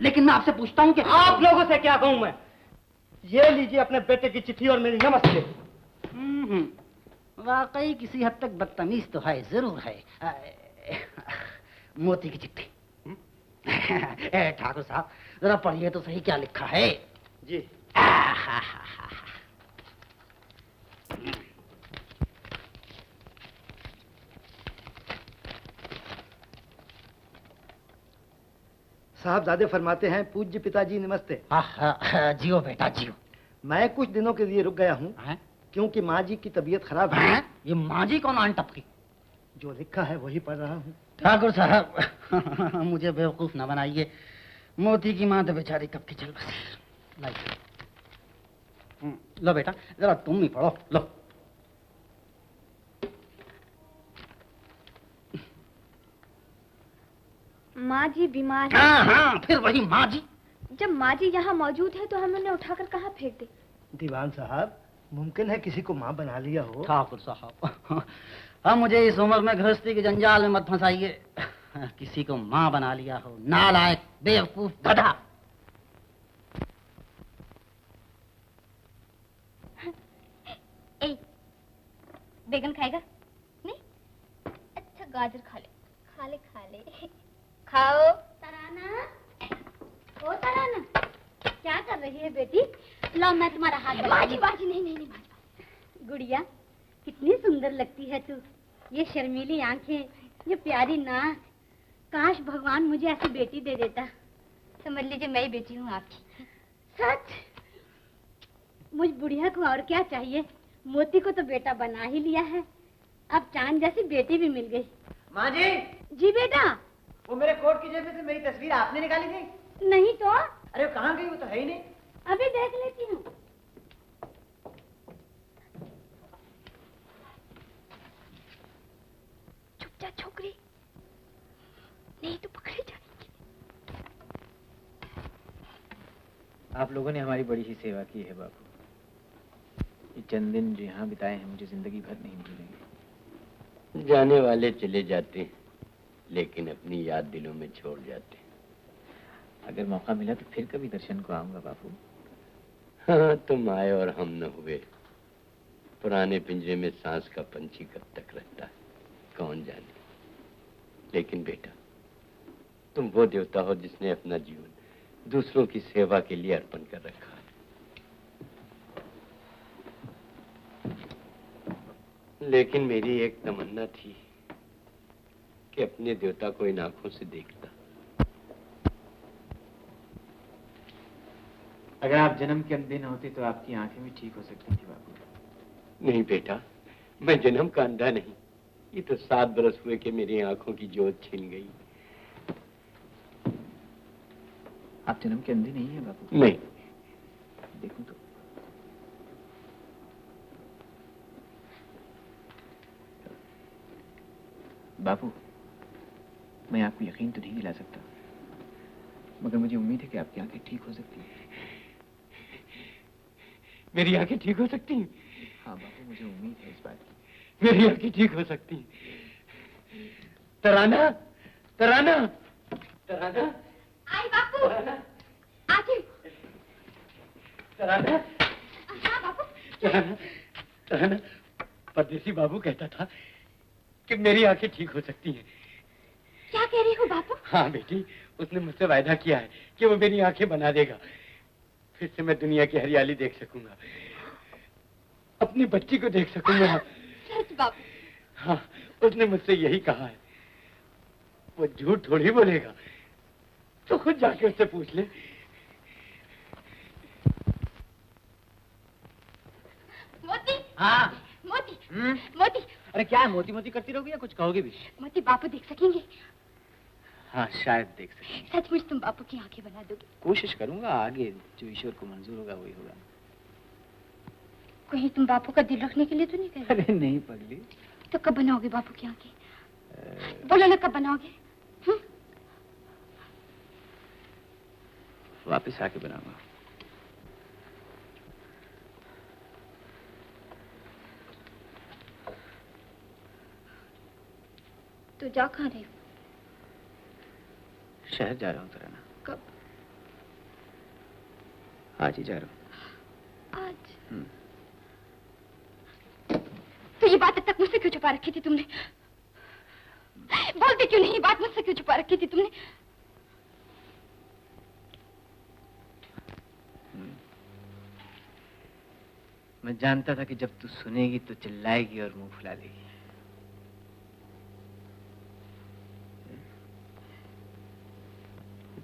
लेकिन मैं आपसे पूछता हूँ कि आप लोगों से क्या कहूँ मैं? ये लीजिए अपने बेटे की चिट्ठी और मेरी नमस्ते। वाकई किसी हद तक बदतमीज तो है, जरूर है। मोती की चिट्ठी। ठाकुर साहब जरा पढ़िए तो सही क्या लिखा है। जी। साहबजादे फरमाते हैं, पूज्य पिताजी नमस्ते। जियो बेटा जियो। मैं कुछ दिनों के लिए रुक गया हूँ क्योंकि माँ जी की तबीयत खराब है। ये माँ जी कौन आन टपकी? जो लिखा है वही पढ़ रहा हूँ। ठाकुर साहब मुझे बेवकूफ न बनाइए। मोती की माँ तो बेचारी कब की चल बसी। लाइए, लो बेटा जरा तुम ही पढ़ो, लो। माँ जी बीमार है। हाँ हाँ, फिर वही माँ जी। जब माँ जी यहाँ मौजूद है तो हम उन्हें उठाकर कहाँ फेंक दे? दीवान साहब, मुमकिन है किसी को माँ बना लिया हो। ठाकुर साहब हम मुझे इस उम्र में गृहस्थी के जंजाल में मत फंसाइए। किसी को माँ बना लिया हो, नालायक, बेवकूफ, गधा। बैगन खाएगा? नहीं? अच्छा गाजर खा ले, खा ले, खा ले। खाओ। तराना, ओ तराना, क्या कर रही है बेटी? लो मैं तुम्हारा हाथ दबा। बाजी बाजी नहीं नहीं नहीं बाजी। गुड़िया, कितनी सुंदर लगती है तू। ये शर्मीली आंखें, ये प्यारी नाक। काश भगवान मुझे ऐसी बेटी दे देता। समझ लीजिए मैं ही बेटी हूँ आपकी। सच? मुझ बुढ़िया को और क्या चाहिए? मोती को तो बेटा बना ही लिया है, अब चांद जैसी बेटी भी मिल गई। माँ जी। जी बेटा। वो मेरे कोट की जेब में से मेरी तस्वीर आपने निकाली थी? नहीं तो। अरे वो कहाँ गई? वो तो है ही नहीं। अभी देख लेती हूँ। चुप जा छोकरी, नहीं तो पकड़े जाएंगे। आप लोगों ने हमारी बड़ी ही सेवा की है बाबू। चंद दिन जो यहाँ बिताए हैं मुझे जिंदगी भर नहीं भूलेंगे। जाने वाले चले जाते हैं, लेकिन अपनी याद दिलों में छोड़ जाते हैं। अगर मौका मिला तो फिर कभी दर्शन को आऊंगा बापू। हाँ, तुम आए और हम न हुए। पुराने पिंजरे में सांस का पंछी कब तक रहता है, कौन जाने। लेकिन बेटा, तुम वो देवता हो जिसने अपना जीवन दूसरों की सेवा के लिए अर्पण कर रखा है। लेकिन मेरी एक तमन्ना थी कि अपने देवता को इन आंखों से देखता। अगर आप जन्म के अंधे न होते तो आपकी आंखें भी ठीक हो सकती थी बापू। नहीं बेटा, मैं जन्म का अंधा नहीं। ये तो 7 बरस हुए कि मेरी आंखों की जोत छिन गई। आप जन्म के अंधे नहीं है बापू? नहीं। देखूं तो। बापू, मैं आपको यकीन तो नहीं दिला सकता, मगर मुझे उम्मीद है कि आपकी आंखें ठीक हो सकती हैं। मेरी आंखें ठीक हो सकती हैं? हाँ बापू, मुझे उम्मीद है इस बात की। मेरी आंखें ठीक हो सकती हैं। तराना, तराना, तराना। आई बापू। आती। तराना। हाँ बापू। तराना, तराना। परदेसी बाबू कहता था कि मेरी आंखें ठीक हो सकती हैं। क्या कह रही हो बापू? हाँ बेटी, उसने मुझसे वायदा किया है कि वो मेरी आंखें बना देगा। फिर से मैं दुनिया की हरियाली देख सकूंगा, अपनी बच्ची को देख सकूंगा। सच बापू? हाँ, उसने मुझसे यही कहा है। वो झूठ थोड़ी बोलेगा, तो खुद जाके उससे पूछ ले। मोती। हाँ। मोती। मोती। अरे क्या है, मोती मोती करती रहोगी या कुछ कहोगे भी? मोती, बापू देख सकेंगे? हाँ, शायद देख सकें। सचमुच तुम बापू की आंखें बना दोगे? कोशिश करूंगा, आगे जो ईश्वर को मंजूर होगा वही होगा। कहीं तुम बापू का दिल रखने के लिए तो नहीं कह रहे? अरे नहीं पगली। तो कब बनाओगे बापू की आंखें? बोलो ना, कब बनाओगे? वापस आके बनाऊंगा। तो जा कहाँ रहे हो? शहर जा रहा हूँ तराना। कब? आज ही जा रहा हूँ। आज? तो ये बात अब तक मुझसे क्यों छुपा रखी थी तुमने? बोलते क्यों नहीं? ये बात मुझसे क्यों छुपा रखी थी तुमने? मैं जानता था कि जब तू सुनेगी तो चिल्लाएगी और मुंह फुला देगी।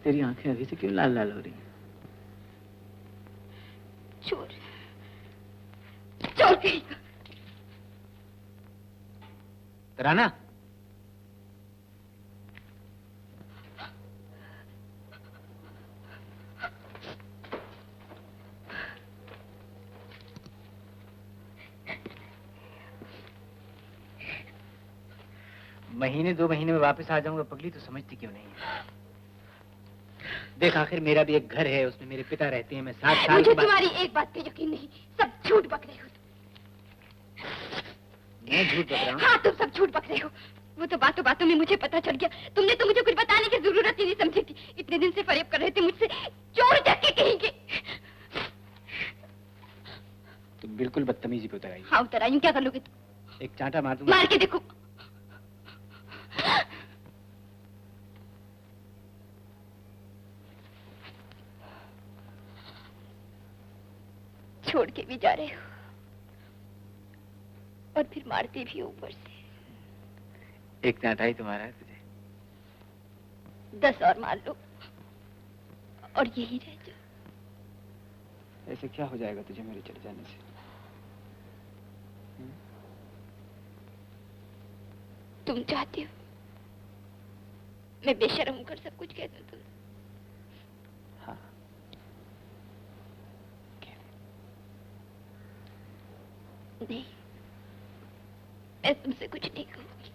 तेरी आंखें अभी से क्यों लाल लाल हो रही हैं? चोर, चोर कहीं का। तराना, महीने 2 महीने में वापस आ जाऊंगा पगली, तो समझती क्यों नहीं है? देख, आखिर मेरा भी एक घर है, उसमें मेरे पिता रहते हैं। मैं 7 साल मुझे तुम्हारी एक बात पे यकीन नहीं, सब झूठ बक रहे हो। मैं झूठ बक रहा हूँ? हाँ, तुम सब झूठ बक रहे हो। वो तो बातों बातों में मुझे पता चल गया। तुमने तो मुझे कुछ बताने की जरूरत ही नहीं समझी थी। इतने दिन से फरेब कर रहे थे मुझसे। चोर जक्के कहेंगे। तुम बिल्कुल बदतमीजी पे उतर आई। हाँ, उतर आई। क्या कर लोगे तुम? एक चांटा मार दूंगा। मार के देखो। छोड़ के भी जा रहे हो और फिर मारते भी ऊपर से। एक चांटा ही तुम्हारा है तुझे। 10 और मार लो और यही रह जाओ। ऐसे क्या हो जाएगा तुझे मेरे चले जाने से? तुम चाहते हो मैं बेशर्म होकर सब कुछ कह दूं? हाँ। नहीं, मैं तुमसे कुछ नहीं कहूंगी।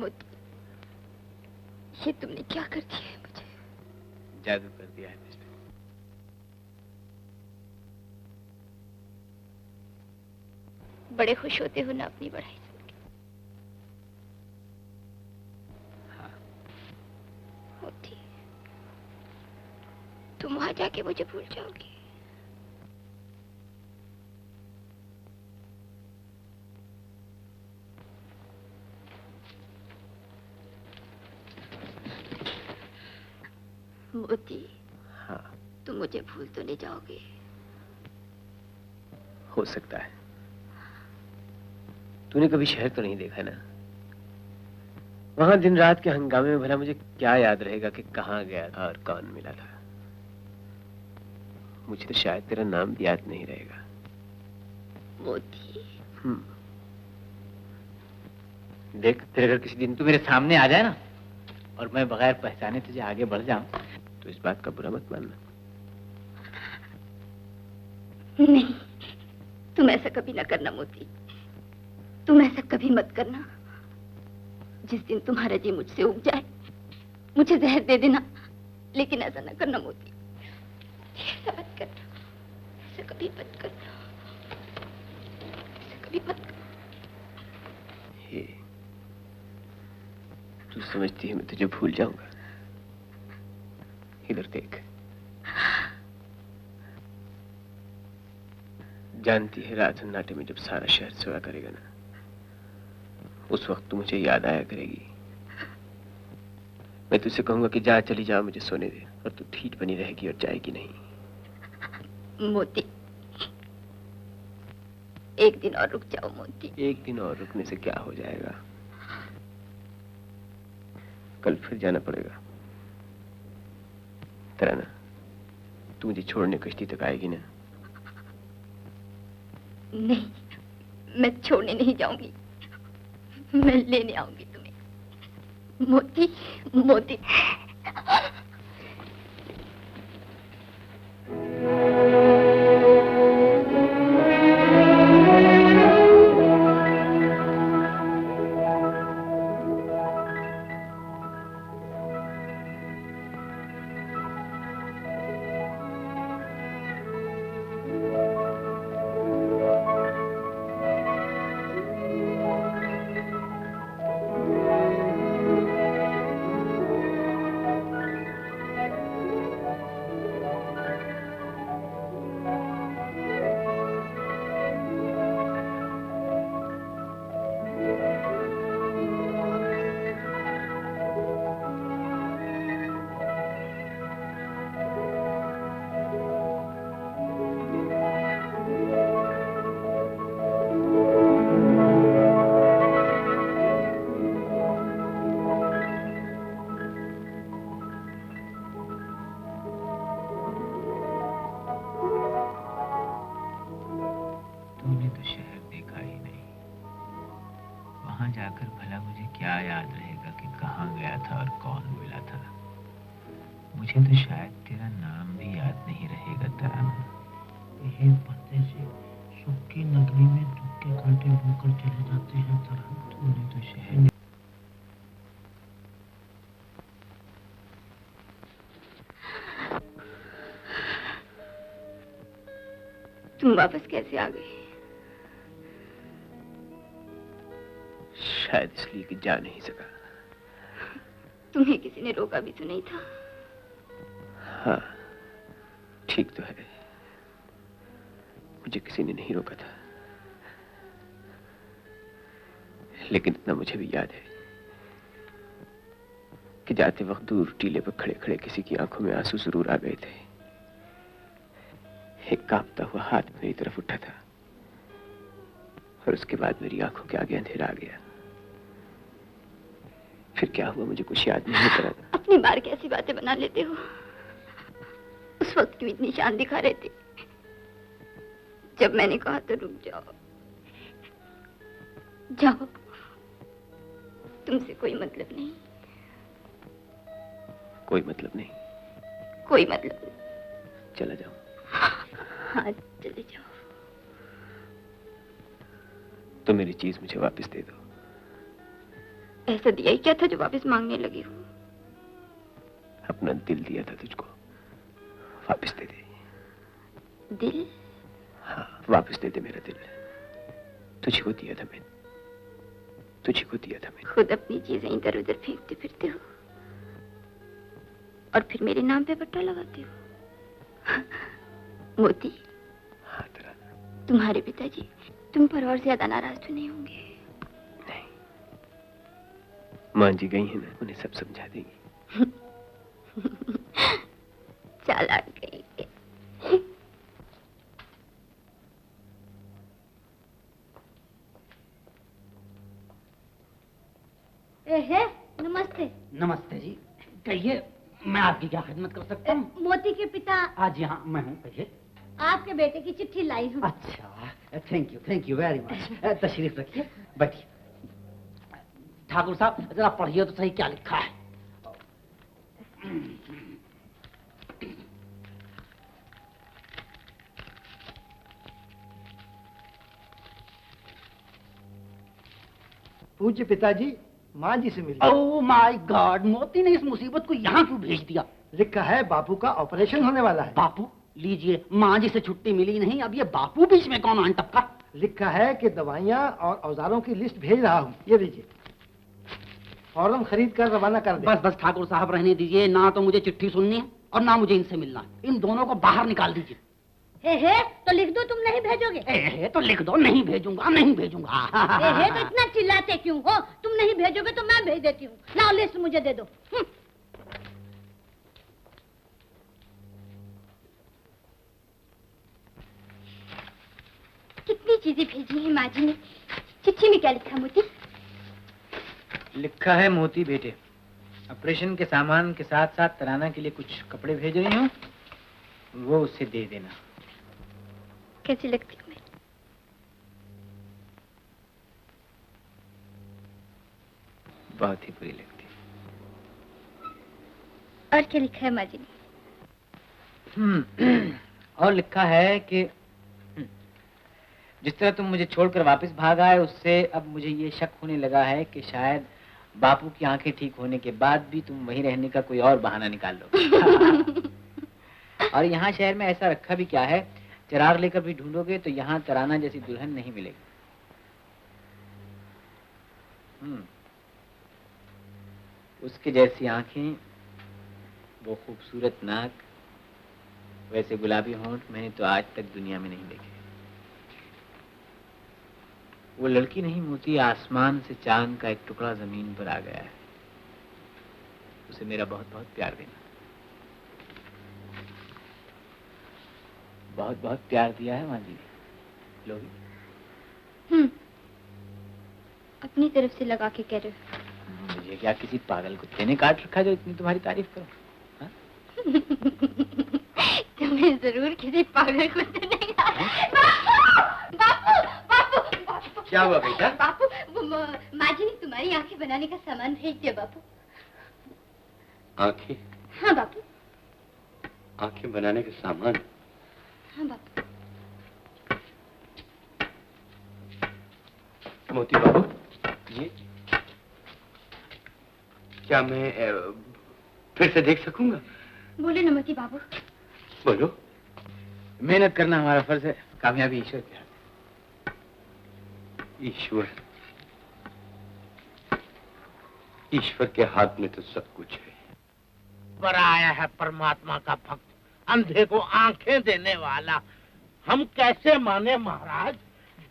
मोती, ये तुमने क्या कर दिया है मुझे? जादू कर दिया है मुझे। बड़े खुश होते हो ना अपनी बढ़ाई सुन के? हाँ। मोती, तुम वहां जाके मुझे भूल जाओगे? मोती, हाँ। तुम मुझे भूल तो नहीं जाओगे? हो सकता है। तूने कभी शहर तो नहीं देखा ना? वहां दिन रात के हंगामे में भला मुझे क्या याद रहेगा कि कहाँ गया था और कौन मिला था? मुझे तो शायद तेरा नाम भी याद नहीं रहेगा। मोती। देख, तेरे अगर किसी दिन तू मेरे सामने आ जाए ना और मैं बगैर पहचाने तुझे आगे बढ़ जाऊं तो इस बात का बुरा मत मानना। नहीं, तुम ऐसा कभी ना करना मोती, तुम ऐसा कभी मत करना। जिस दिन तुम्हारा जी मुझसे उग जाए मुझे जहर दे देना, लेकिन ऐसा ना करना मोती, ऐसा मत करना, ऐसा कभी मत करना, ऐसा कभी मत करना। हे, तू समझती है मैं तुझे भूल जाऊंगा? इधर देख, जानती है रात सन्नाटे में जब सारा शहर सोया करेगा ना, उस वक्त तू मुझे याद आया करेगी। मैं तुझसे कहूंगा कि जा, चली जा, मुझे सोने दे, और तू ठीक बनी रहेगी और जाएगी नहीं। मोती, एक दिन और रुक जाओ मोती। एक दिन और रुकने से क्या हो जाएगा? कल फिर जाना पड़ेगा। तराना, तू मुझे छोड़ने कश्ती तक आएगी ना? नहीं, मैं छोड़ने नहीं जाऊंगी, मैं लेने आऊंगी तुम्हें। मोती, मोती। तूने तो शहर देखा ही नहीं, वहां जाकर भला मुझे क्या याद रहेगा कि कहाँ गया था और कौन मिला था? मुझे तो शायद तेरा नाम भी याद नहीं रहेगा तराना। ये परदेसी सुख की नगरी में दुख के कांटे बोकर चले जाते हैं तराना। तूने तो शहर तुम वापस कैसे आ गए? शायद इसलिए कि जा नहीं सका। तुम्हें किसी ने रोका भी तो नहीं था? हाँ, ठीक तो है, मुझे किसी ने नहीं रोका था, लेकिन इतना मुझे भी याद है कि जाते वक्त दूर टीले पर खड़े खड़े किसी की आंखों में आंसू जरूर आ गए थे। एक कांपता हुआ हाथ मेरी तरफ उठा था और उसके बाद मेरी आंखों के आगे अंधेरा आ गया। फिर क्या हुआ मुझे कुछ याद नहीं कर रहा। अपनी बार की ऐसी बातें बना लेते हो। उस वक्त क्यों इतनी शान दिखा रहे थे? जब मैंने कहा तो रुक जाओ, जाओ, तुमसे कोई मतलब नहीं। कोई मतलब नहीं? कोई मतलब नहीं। चला जाओ। हाँ, चले जाओ। तो मेरी चीज मुझे वापस दे दो। ऐसा दिया ही क्या था जो वापस मांगने लगी हो? अपना दिल दिया था तुझको, वापस दे दे। दिल? हाँ, वापस दे दे मेरा दिल। तुझे को दिया था मैंने, तुझे को दिया था मैंने। खुद अपनी चीजें इधर उधर फेंकते फिरते हो और फिर मेरे नाम पे पट्टा लगाते हो। मोती, हाँ तराना। तुम्हारे पिताजी तुम पर और ज्यादा नाराज तो नहीं होंगे? नहीं, मां जी गई है ना, उन्हें सब समझा देंगी। चालाक गई। नमस्ते। नमस्ते जी, कहिए मैं आपकी क्या खिदमत कर सकता हूँ? मोती के पिता। हाँ जी हाँ, मैं हूँ, कहिए। आपके बेटे की चिट्ठी लाई हूँ। अच्छा, थैंक यू वेरी मच। तशरीफ रखिए, बैठिए। ठाकुर साहब जरा पढ़िए तो सही क्या लिखा है। पूज्य पिताजी, माँ जी से मिलिए। ओह माय गॉड, मोती ने इस मुसीबत को यहाँ क्यों भेज दिया? लिखा है बापू का ऑपरेशन होने वाला है। बापू? लीजिए, माँ जी से छुट्टी मिली नहीं, अब ये बापू बीच में कौन आन टपका? लिखा है कि दवाइयाँ और औजारों की लिस्ट भेज रहा हूँ, ये लीजिए। फौरन खरीद कर रवाना कर दे। बस ठाकुर साहब रहने दीजिए, ना तो मुझे चिट्ठी सुननी है और ना मुझे इनसे मिलना है। इन दोनों को बाहर निकाल दीजिए। तो लिख दो, तुम नहीं भेजोगे? तो लिख दो, नहीं भेजूंगा, नहीं भेजूंगा। तो इतना चिल्लाते क्यों हो? तुम नहीं भेजोगे तो मैं भेज देती हूँ। लाओ लिस्ट मुझे दे दो। कितनी चीजें भेजी है माँ जी ने। चिट्ठी में क्या लिखा मोती? लिखा है, मोती बेटे, ऑपरेशन के सामान के साथ साथ तराना के लिए कुछ कपड़े भेज रही हूँ, वो उसे दे देना। कैसी लगती हूँ मैं? बहुत ही बुरी लगती। और क्या लिखा है माँ जी ने? और लिखा है कि जिस तरह तुम मुझे छोड़कर वापस भाग आए, उससे अब मुझे ये शक होने लगा है कि शायद बापू की आंखें ठीक होने के बाद भी तुम वहीं रहने का कोई और बहाना निकाल लो। और यहाँ शहर में ऐसा रखा भी क्या है, चिराग लेकर भी ढूंढोगे तो यहाँ तराना जैसी दुल्हन नहीं मिलेगी। उसके जैसी आंखें, वो खूबसूरत नाक, वैसे गुलाबी होंठ मैंने तो आज तक दुनिया में नहीं देखे। वो लड़की नहीं मोती, आसमान से चांद का एक टुकड़ा जमीन पर आ गया है। उसे मेरा बहुत बहुत प्यार देना। बहुत बहुत प्यार दिया है माँ जी ने। लोगी? अपनी तरफ से लगा के कह रहे हो। मुझे क्या किसी पागल कुत्ते ने काट रखा जो इतनी तुम्हारी तारीफ करो? तुम्हें जरूर किसी पागल कुत्ते ने बापू, क्या हुआ बेटा? बापू, माँ जी ने तुम्हारी आंखें बनाने का सामान भेज दिया बापू। आंखें? हाँ बापू। आंखें बनाने का सामान? हाँ बापू। मोती बाबू, ये क्या मैं फिर से देख सकूंगा? बोले न मोती बाबू। बोलो। मेहनत करना हमारा फर्ज है, कामयाबी ईश्वर के हाथ। ईश्वर? ईश्वर के हाथ में तो सब कुछ है। पर आया है परमात्मा का भक्त, अंधे को आंखें देने वाला। हम कैसे माने महाराज?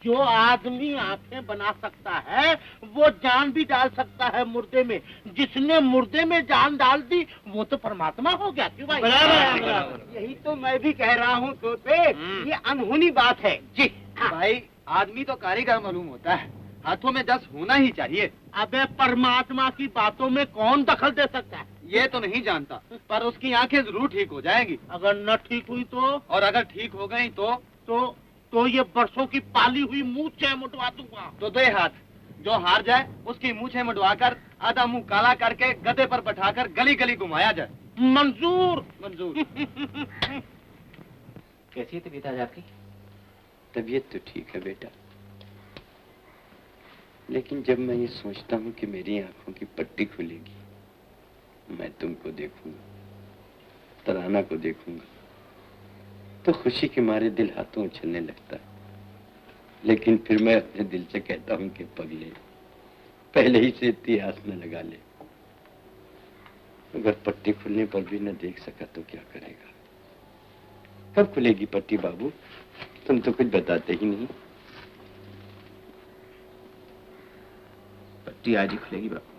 जो आदमी आंखें बना सकता है वो जान भी डाल सकता है मुर्दे में। जिसने मुर्दे में जान डाल दी वो तो परमात्मा हो गया। क्यों भाई? बराबर। यही तो मैं भी कह रहा हूँ तोते, ये अनहोनी बात है। जी भाई, आदमी तो कारीगर मालूम होता है, हाथों में 10 होना ही चाहिए। अबे परमात्मा की बातों में कौन दखल दे सकता है? ये तो नहीं जानता, पर उसकी आंखें जरूर ठीक हो जाएंगी। अगर न ठीक हुई तो? और अगर ठीक हो गई तो ये बरसों की पाली हुई मूंछें मुड़वा दूंगा। तो दे हाथ, जो हार जाए उसकी मूंछें मुड़वाकर आधा मुंह काला करके गधे पर बैठाकर गली गली घुमाया जाए। मंजूर। मंजूर। कैसी है तबीयत आज आपकी? तबीयत तो ठीक है बेटा, लेकिन जब मैं ये सोचता हूँ कि मेरी आंखों की पट्टी खुलेगी, मैं तुमको देखूंगा, तराना को देखूंगा, तो खुशी के मारे दिल हाथों उछलने लगता है। लेकिन फिर मैं अपने दिल से कहता हूँ कि पगले, पहले ही से इतनी आस न लगा ले। अगर पट्टी खुलने पर भी न देख सका तो क्या करेगा? कब खुलेगी पट्टी बाबू? तुम तो कुछ बताते ही नहीं। पट्टी आज ही खुलेगी बाबू।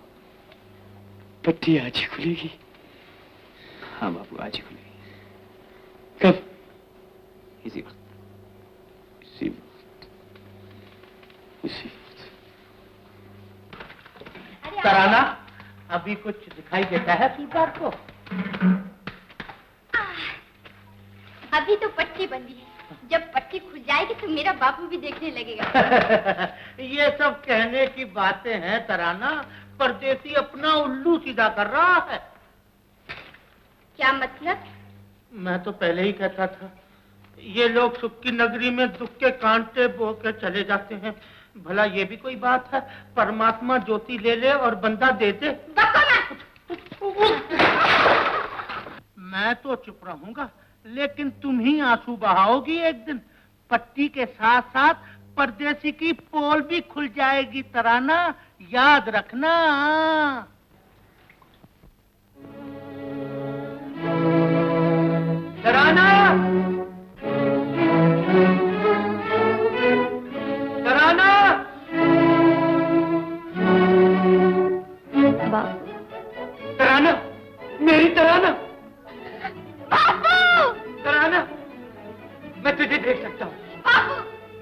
पट्टी आज ही खुलेगी? हाँ बाबू, आज ही खुलेगी। कब? इसी वक्त। इसी वक्त, इसी वक्त। तराना, अभी कुछ दिखाई देता है सूरदास को? अभी तो पट्टी बंदी है, जब पट्टी खुल जाएगी तो मेरा बापू भी देखने लगेगा। ये सब कहने की बातें हैं तराना, परदेसी अपना उल्लू सीधा कर रहा है। क्या मतलब? मैं तो पहले ही कहता था, ये लोग सुख की नगरी में दुख के कांटे बो के चले जाते हैं। भला ये भी कोई बात है? परमात्मा ज्योति ले ले और बंदा दे दे। मैं तो चुप रहूंगा, लेकिन तुम ही आंसू बहाओगी एक दिन। पट्टी के साथ साथ परदेसी की पोल भी खुल जाएगी तराना, याद रखना। तराना, तराना, तराना, मेरी तराना, तराना, मैं तुझे देख सकता हूँ।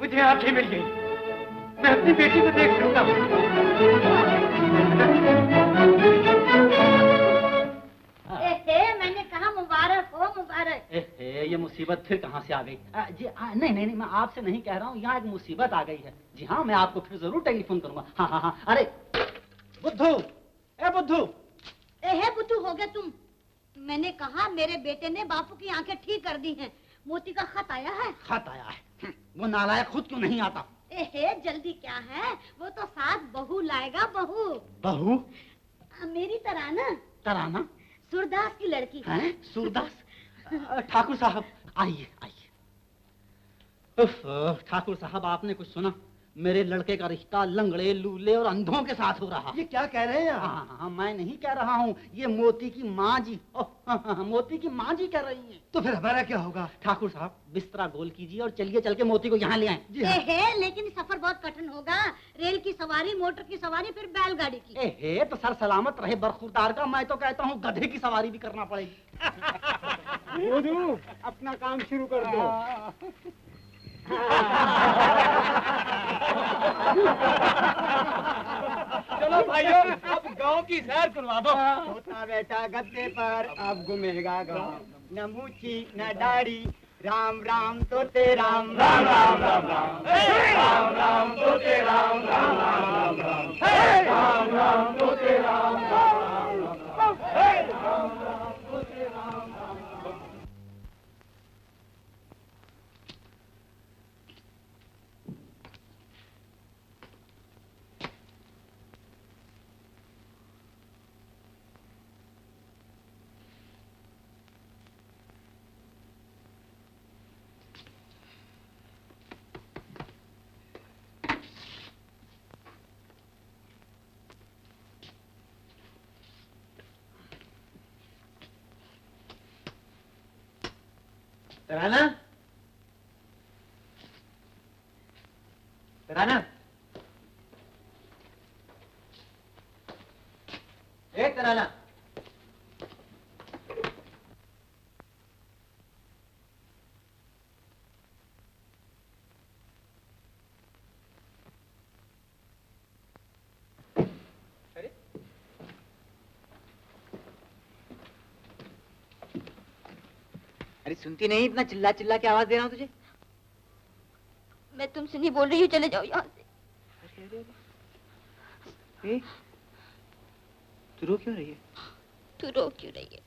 मुझे आंखें मिल गई, मैं अपनी बेटी को देख सकता हूँ। मैंने कहा मुबारक हो, मुबारक। ये मुसीबत फिर कहाँ से आ गई? जी नहीं नहीं नहीं, मैं आपसे नहीं कह रहा हूँ, यहाँ एक मुसीबत आ गई है। जी हाँ, मैं आपको फिर जरूर टेलीफोन करूंगा। हाँ हाँ हाँ। अरे बुद्धू, ए बुद्धू। ए बुद्धू, हो गया तुम? मैंने कहा मेरे बेटे ने बापू की आंखें ठीक कर दी हैं। मोती का खत आया है? खत आया है? वो नालायक खुद क्यों नहीं आता? जल्दी क्या है, वो तो साथ बहू लाएगा। बहू? बहू? मेरी तराना। तराना? सूरदास की लड़की है। सूरदास? ठाकुर साहब आइए आइए। ठाकुर साहब, आपने कुछ सुना? मेरे लड़के का रिश्ता लंगड़े, लूले और अंधों के साथ हो रहा। ये क्या कह रहे हैं? हाँ, मैं नहीं कह रहा हूँ, ये मोती की माँ जी, मोती की माँ जी कह रही हैं। तो फिर हमारा क्या होगा? ठाकुर साहब, बिस्तरा गोल कीजिए और चलिए चल के मोती को यहाँ ले आए। लेकिन सफर बहुत कठिन होगा। रेल की सवारी, मोटर की सवारी, फिर बैलगाड़ी की। तो सर सलामत रहे बरखुरदार का। मैं तो कहता हूँ गधे की सवारी भी करना पड़ेगी। अपना काम शुरू कर दो। चलो भाइयों, अब गांव की सैर करवा दो। छोटा बेटा गद्दे पर अब घूमेगा गाँव, न मूछी न दाढ़ी, राम राम तोते राम, राम राम राम राम, राम राम तोते राम, राम राम राम राम, राम राम तोते राम, राम राम राम तोते राम। तराना, तराना, ए तराना। अरे सुनती नहीं, इतना चिल्ला चिल्ला के आवाज दे रहा हूँ तुझे। मैं तुमसे नहीं बोल रही हूँ, चले जाओ यहाँ से। तू रो क्यों रही है? तू रो क्यों रही है?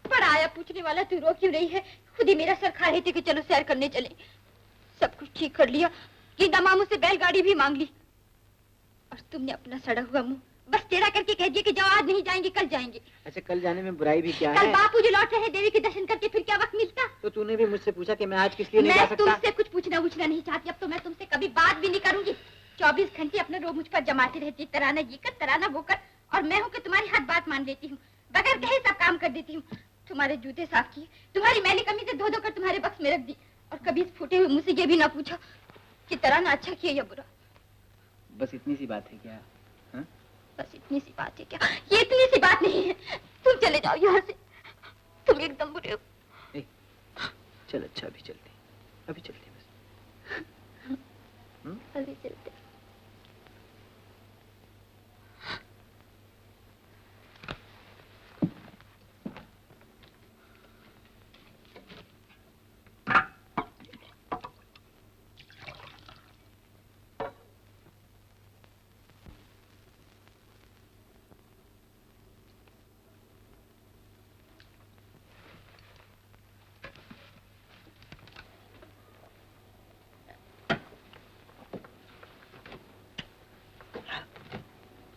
पढ़ाया पूछने वाला, तू रो क्यों रही है? खुद ही मेरा सर खा रही थी कि चलो सैर करने चले। सब कुछ ठीक कर लिया, कि दमा मुझसे बैलगाड़ी भी मांग ली, और और तुमने अपना सड़ा हुआ मुंह बस टेढ़ा करके कह दिया कि जाओ आज नहीं जाएंगे कल जाएंगे। अच्छा कल जाने में बुराई भी क्या कल है? बापू जी लौट रहे देवी के दर्शन करके फिर क्या वक्त मिलता? तो तूने भी मुझसे पूछा कि मैं आज किस लिए नहीं जा मैं सकता? तुमसे कुछ पूछना नहीं चाहती। अब तो मैं तुमसे कभी बात भी नहीं करूंगी। 24 घंटे अपना रोग मुझ पर जमाती रहती, तराना ये कर तराना वो कर, और मैं हूँ कि तुम्हारी हर बात मान लेती हूँ, बगैर कहे सब काम कर देती हूँ। तुम्हारे जूते साफ किए, तुम्हारी मैली कमीजें धो धो कर तुम्हारे बक्स में रख दी, और कभी इस फूटे हुए मुझ से ये भी ना पूछा कि तराना अच्छा किया या बुरा। बस इतनी सी बात है क्या? हा? बस इतनी सी बात है क्या? ये इतनी सी बात नहीं है। तुम चले जाओ यहाँ से, तुम एकदम बुरे हो। चल अच्छा अभी चलते, अभी चलते बस। अभी चलते।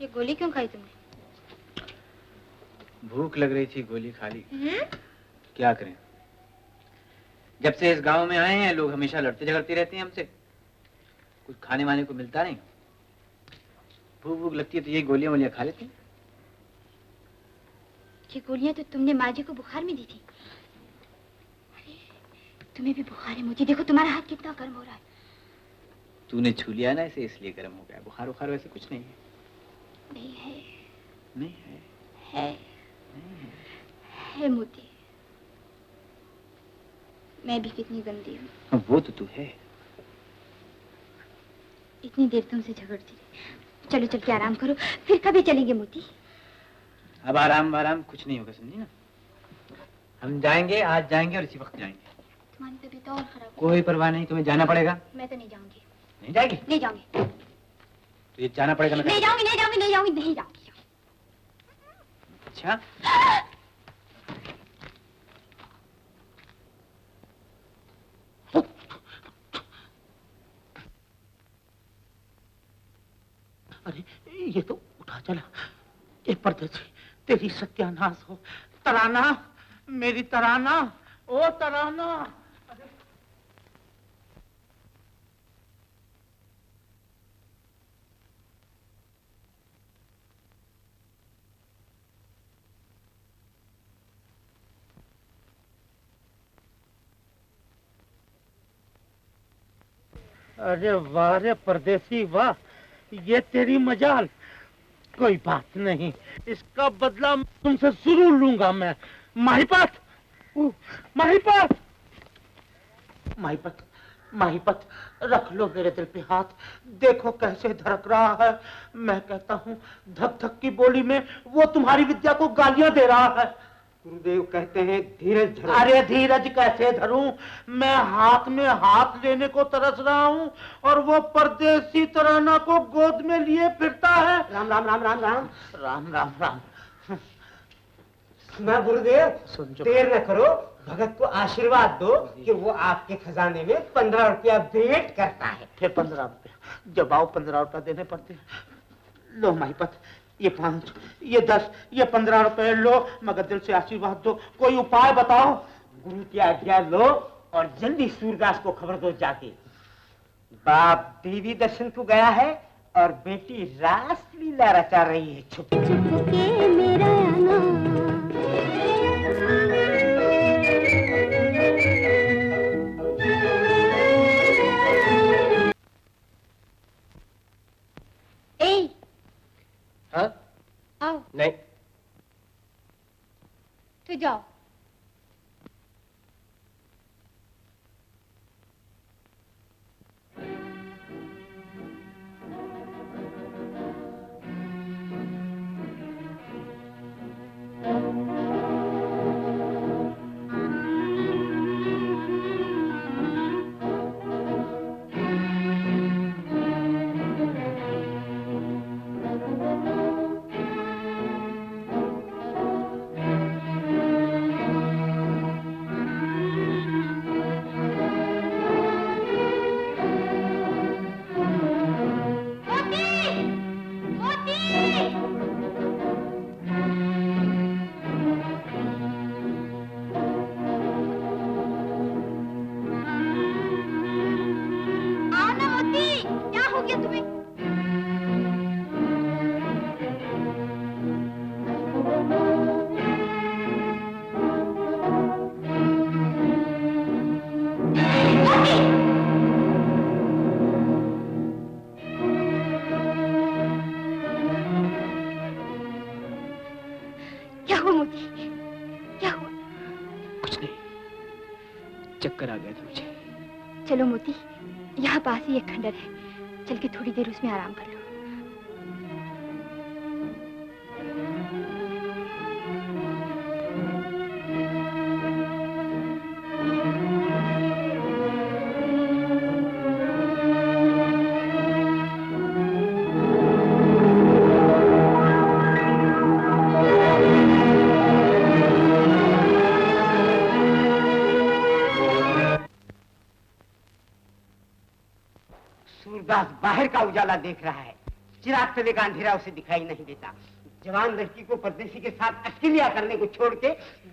ये गोली क्यों खाई तुमने? भूख लग रही थी, गोली खा ली। क्या करें, जब से इस गांव में आए हैं लोग हमेशा लड़ते झगड़ते रहते हैं हमसे, कुछ खाने वाने को मिलता नहीं। भूख भूख लगती है तो ये गोलियां वोलियां खा लेते हैं। ये गोलियां तो तुमने माँ जी को बुखार में दी थी। अरे तुम्हें भी बुखार है मोती, देखो तुम्हारा हाथ कितना गर्म हो रहा है। तूने छू लिया ना इसे, इसलिए गर्म हो गया। बुखार बुखार वैसे कुछ नहीं है। नहीं है। नहीं है। है। नहीं है। है मोती, मैं भी कितनी गंदी हूँ। वो तो तू है। इतनी देर तुमसे झगड़ती रही। चलो चल के आराम करो, फिर कभी चलेंगे मोती। अब आराम कुछ नहीं होगा, समझी ना। हम जाएंगे, आज जाएंगे और इसी वक्त जाएंगे। तुम्हारी तबीयत और खराब। कोई परवाह नहीं, तुम्हें जाना पड़ेगा। मैं तो नहीं जाऊंगी। नहीं जाएगी? नहीं जाऊंगी। तो ये जाना पड़ेगा। मैं नहीं जाऊंगी, नहीं जाऊंगी, नहीं जाऊंगी, नहीं जाऊंगी। अच्छा अरे ये तो उठा चला। ये परदेसी, तेरी सत्यानाश हो। तराना, मेरी तराना, ओ तराना। अरे वाह रे परदेसी वाह, ये तेरी मजाल। कोई बात नहीं, इसका बदला तुमसे जरूर लूंगा मैं। माहीपत, माहीपत, माहीपत, माहीपत, रख लो मेरे दिल पे हाथ। देखो कैसे धड़क रहा है। मैं कहता हूँ धक धक की बोली में वो तुम्हारी विद्या को गालियां दे रहा है। गुरुदेव कहते हैं धीरज धरो। अरे धीरज कैसे धरूं? मैं हाथ में हाथ लेने को तरस रहा हूँ और वो परदेसी तराना को गोद में लिए फिरता है। राम राम राम राम राम राम राम राम। सुना गुरुदेव, सुन जो। देर न करो, भगत को आशीर्वाद दो कि वो आपके खजाने में 15 रुपया भेंट करता है। फिर 15 रुपया? जब आओ 15 रुपया देने पड़ते। लो माहीपत, ये 5, ये 10, ये 15 रुपए लो, मगर दिल से आशीर्वाद दो। कोई उपाय बताओ। गुरु की आज्ञा लो और जल्दी सूरदास को खबर दो जाके। बाप देवी दर्शन को गया है और बेटी रास लीला रचा रही है छुप छुप के मेरा हाँ? आओ। नहीं। तो जाओ। गया तुम्हें? क्या हुआ मोती? क्या हुआ? कुछ नहीं, चक्कर आ गया था मुझे। चलो मोती, यहाँ पास ही एक खंडर है, चल के थोड़ी देर उसमें आराम कर लो। सूरदास बाहर का उजाला देख रहा है, चिराग तले का अंधेरा उसे दिखाई नहीं देता। जवान लड़की को परदेसी के साथ अश्किलिया करने को छोड़ के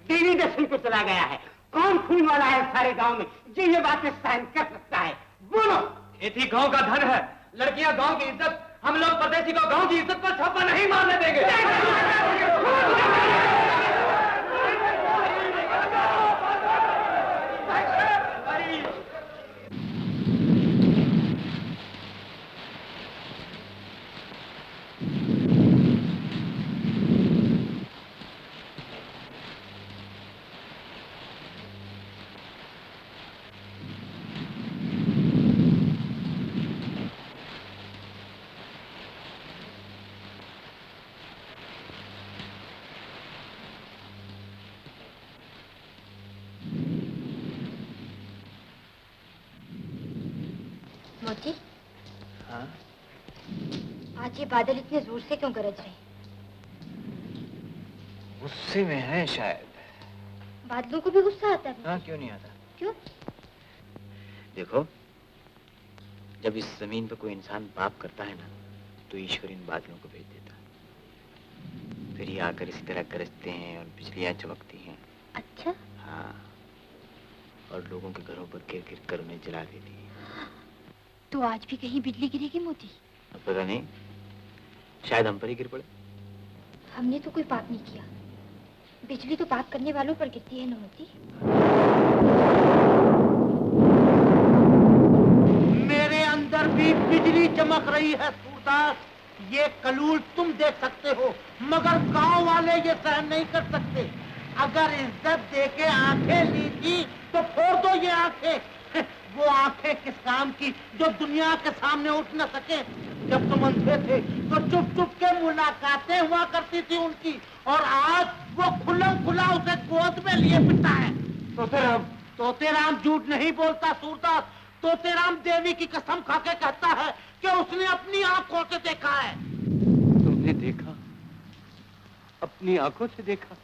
देवी दर्शन को चला गया है। कौन खून वाला है सारे गांव में जो ये बातें सहन कर सकता है? बोलो। खेती गांव का धन है, लड़कियां गांव की इज्जत, हम लोग परदेसी को गांव की इज्जत पर छापा नहीं मारने देंगे। मोती, हाँ? आज ये बादल इतने जोर से क्यों गरज रहे? गुस्से में है शायद। बादलों को भी गुस्सा आता है? हाँ, क्यों नहीं आता? क्यों? देखो, जब इस जमीन पर कोई इंसान पाप करता है ना, तो ईश्वर इन बादलों को भेज देता है। फिर ये आकर इसी तरह गरजते हैं और बिजलियां चमकती हैं। अच्छा? हाँ, और लोगों के घरों पर गिर गिर कर उन्हें जला देती है। तो आज भी कहीं बिजली गिरेगी मोती? अब पता नहीं, शायद हम पर ही गिर पड़े। हमने तो कोई पाप नहीं किया, बिजली तो पाप करने वालों पर गिरती है ना मोती। मेरे अंदर भी बिजली चमक रही है सूरदास, ये कलूल तुम देख सकते हो, मगर गांव वाले ये सहन नहीं कर सकते। अगर इज्जत देके आंखें ली थी तो फोड़ दो ये आंखें। वो आंखें किस काम की जो दुनिया के सामने उठ न सके। जब तुम अंधे थे तो चुप चुप के मुलाकातें हुआ करती थी उनकी, और आज वो खुल्लम खुला उसे गोद में लिए फिरता है। तोतेराम झूठ नहीं बोलता सूरदास। तोतेराम देवी की कसम खा के कहता है कि उसने अपनी आंखों से देखा है। तुमने देखा? अपनी आंखों से देखा?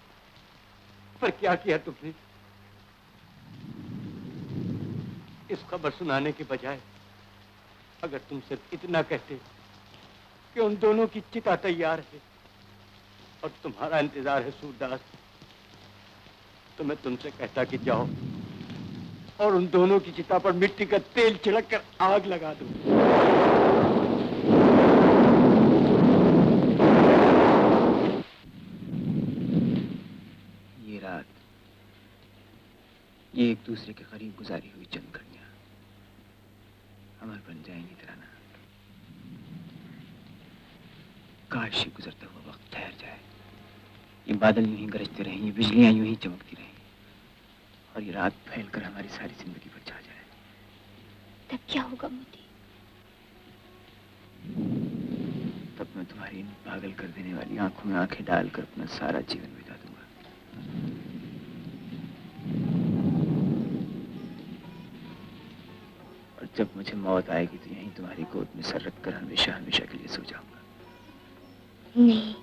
पर क्या किया तुमने? इस खबर सुनाने के बजाय अगर तुम सिर्फ इतना कहते कि उन दोनों की चिता तैयार है और तुम्हारा इंतजार है सूरदास, तो मैं तुमसे कहता कि जाओ और उन दोनों की चिता पर मिट्टी का तेल छिड़क कर आग लगा दो। ये रात, ये एक दूसरे के करीब गुजारी हुई चंद घड़ियां अमर बन जाएंगी तराना। काश ये गुजरता हुआ वक्त ठहर जाए, ये बादल यूं ही गरजते रहें, ये बिजलियां यूं ही चमकती रहें, और ये रात फैलकर हमारी सारी जिंदगी पर छा जाए। तब क्या होगा मोती? तब मैं तुम्हारी इन पागल कर देने वाली आंखों में आंखें डालकर अपना सारा जीवन बिता दूंगा। और जब मुझे मौत आएगी तो यहीं तुम्हारी गोद में सर रखकर हमेशा हमेशा के लिए सो जाऊंगा। नहीं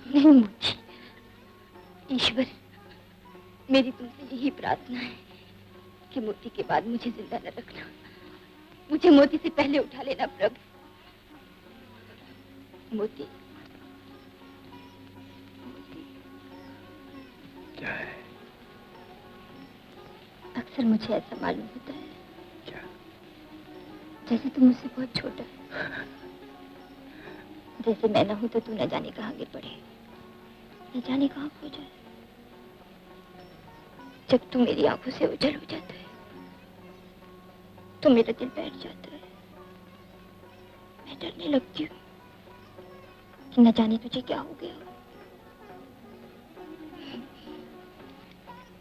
नहीं मोती, ईश्वर, मेरी तुमसे यही प्रार्थना है कि मोती के बाद मुझे जिंदा न रखना, मुझे मोती से पहले उठा लेना प्रभु। मोती, क्या है? अक्सर मुझे ऐसा मालूम होता है क्या? जैसे तू मुझसे बहुत छोटा है, जैसे मैं ना हूं तो तू न जाने कहाँ गिर पड़े, न जाने कहाँ खो जाए। जब तू मेरी आंखों से ओझल हो जाता है तो मेरा दिल बैठ जाता है। मैं डरने लगती हूँ कि न जाने तुझे क्या हो गया।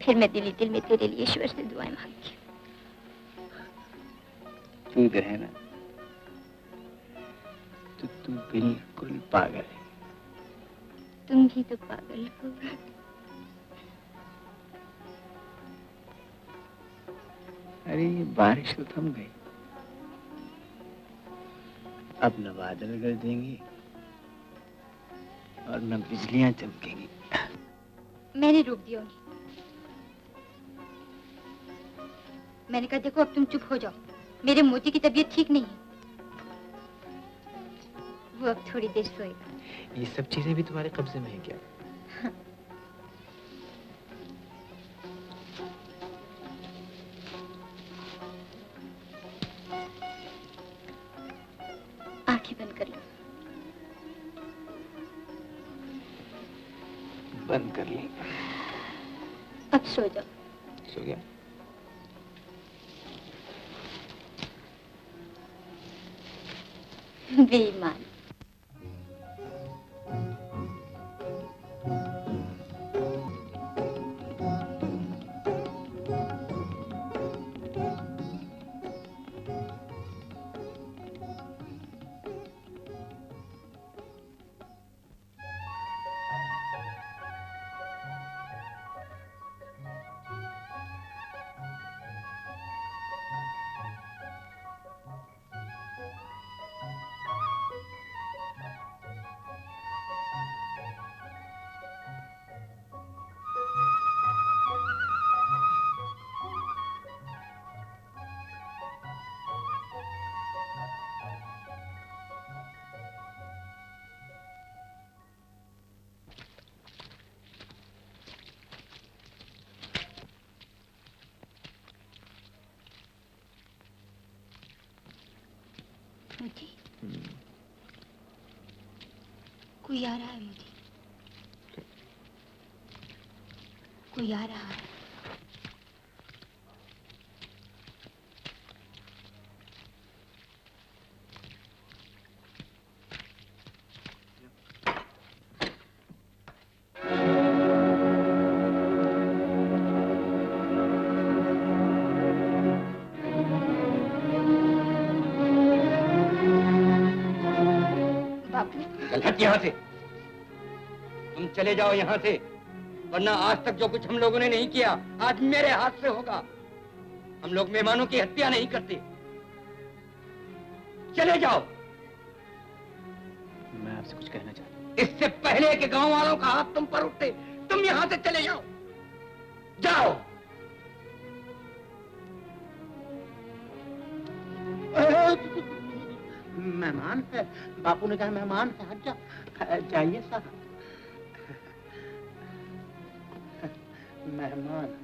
फिर मैं दिली दिल में तेरे लिए ईश्वर से दुआएं मांगती हूँ। तू इधर है ना, तो तू बिल्कुल पागल है। तुम भी तो पागल हो। अरे ये बारिश तो थम गई, अब न बादल गरजेंगे और न बिजलियां चमकेंगी। मैंने रोक दिया उन्हें। मैंने कहा देखो अब तुम चुप हो जाओ, मेरे मोती की तबीयत ठीक नहीं है। वो अब थोड़ी देर सोएगा। ये सब चीजें भी तुम्हारे कब्जे में है क्या? आंखें बंद कर लो। बंद कर ली। अब सो जाओ। सो गया। बेईमान। मोती, कोई आ रहा है मोती, कोई आ रहा है। चल हट यहाँ से। तुम चले जाओ यहाँ से, वरना आज तक जो कुछ हम लोगों ने नहीं किया आज मेरे हाथ से होगा। हम लोग मेहमानों की हत्या नहीं करते। चले जाओ। मैं आपसे कुछ कहना चाहता हूँ। इससे पहले कि गांव वालों का हाथ तुम पर उठते, तुम यहाँ से चले जाओ। जाओ। मेहमान है, बापू ने कहा मेहमान है, हट जा। जाइए साहब। मेहमान।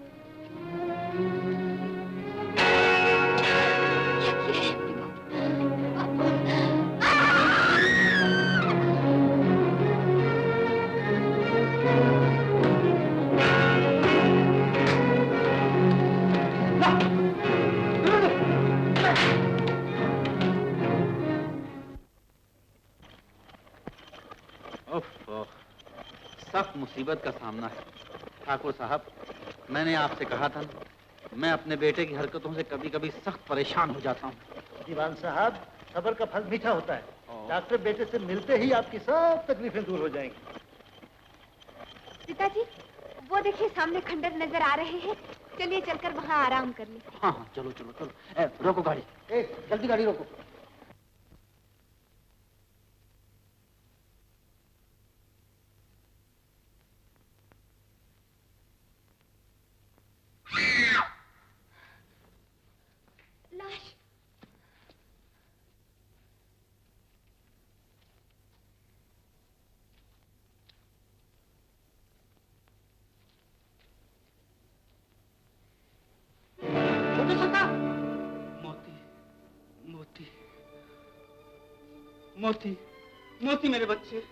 सख्त मुसीबत का सामना है ठाकुर साहब। मैंने आपसे कहा था, मैं अपने बेटे की हरकतों से कभी कभी सख्त परेशान हो जाता हूँ। दीवान साहब, सब्र का फल मीठा होता है। डॉक्टर बेटे से मिलते ही आपकी सब तकलीफें दूर हो जाएंगी। पिताजी, वो देखिए सामने खंडर नजर आ रहे हैं। चलिए चलकर वहाँ आराम कर लें। हाँ हाँ, चलो चलो चलो। रोको गाड़ी। जल्दी गाड़ी रोको। मोती मोती, मोती मेरे बच्चे।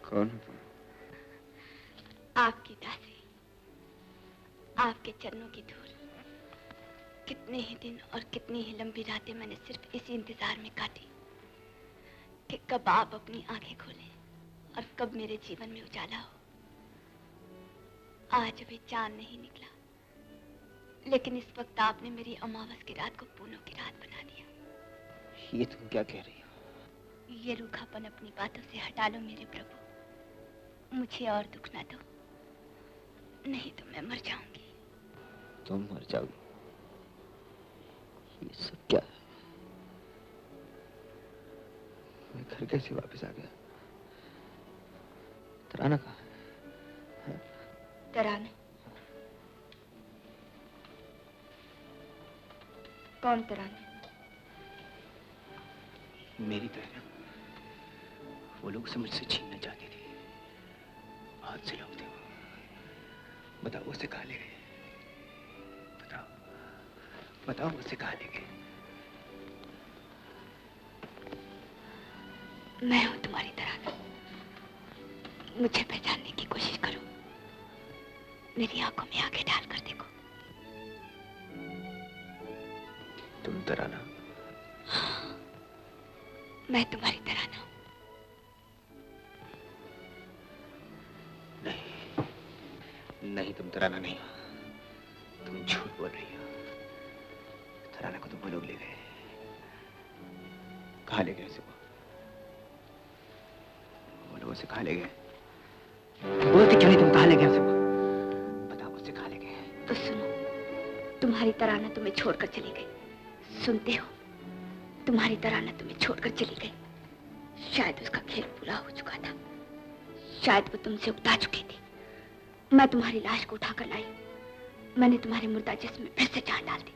कौन हो तुम? आपकी दासी, आपके चरणों की धूल। कितने ही दिन और कितनी ही लंबी रातें मैंने सिर्फ इसी इंतजार में काटी कि कब आप अपनी आंखें खोलें और कब मेरे जीवन में उजाला हो। आज अभी चांद नहीं निकला, लेकिन इस वक्त आपने मेरी अमावस की रात को पूनम की रात बना दिया। ये तुम क्या कह रही हो? ये रूखापन अपनी बातों से हटा लो मेरे प्रभु। मुझे और दुख ना दो, नहीं तो मैं मर जाऊंगी। तुम मर जाओगी? ये सब क्या है? मैं घर कैसे वापस आ गया? तराना कहाँ है? तराना? कौन तराना? मेरी तराना। वो लोग उसे मुझसे छीनना चाहते थे। बहुत से लोग थे वो। बताओ उसे कहाँ ले गए? बताओ, बताओ उसे कहाँ ले गए? मैं हूं तुम्हारी तराना। मुझे पहचानने की कोशिश करो। मेरी आंखों में आंखें डालकर देखो। तुम तराना? मैं तुम्हारी तराना हूं। नहीं, तुम तराना नहीं हो। तुम झूठ बोल रही हो। तराना को तो वो लोग ले गए। कहाँ ले गए उसे? वो लोग उसे कहाँ ले गए? बोलते क्यों नहीं? तुम कहाँ ले गए उसे? बताओ उसे कहाँ ले गए? तो सुनो, तुम्हारी तराना तुम्हें छोड़कर चली गई। सुनते हो? तुम्हारी तराना तुम्हें छोड़कर चली गई। शायद उसका खेल पूरा हो चुका था। शायद वो तुमसे उकता चुकी थी। मैं तुम्हारी लाश को उठाकर लाई। मैंने तुम्हारे मुर्दा जिस्म में फिर से जान डाल दी।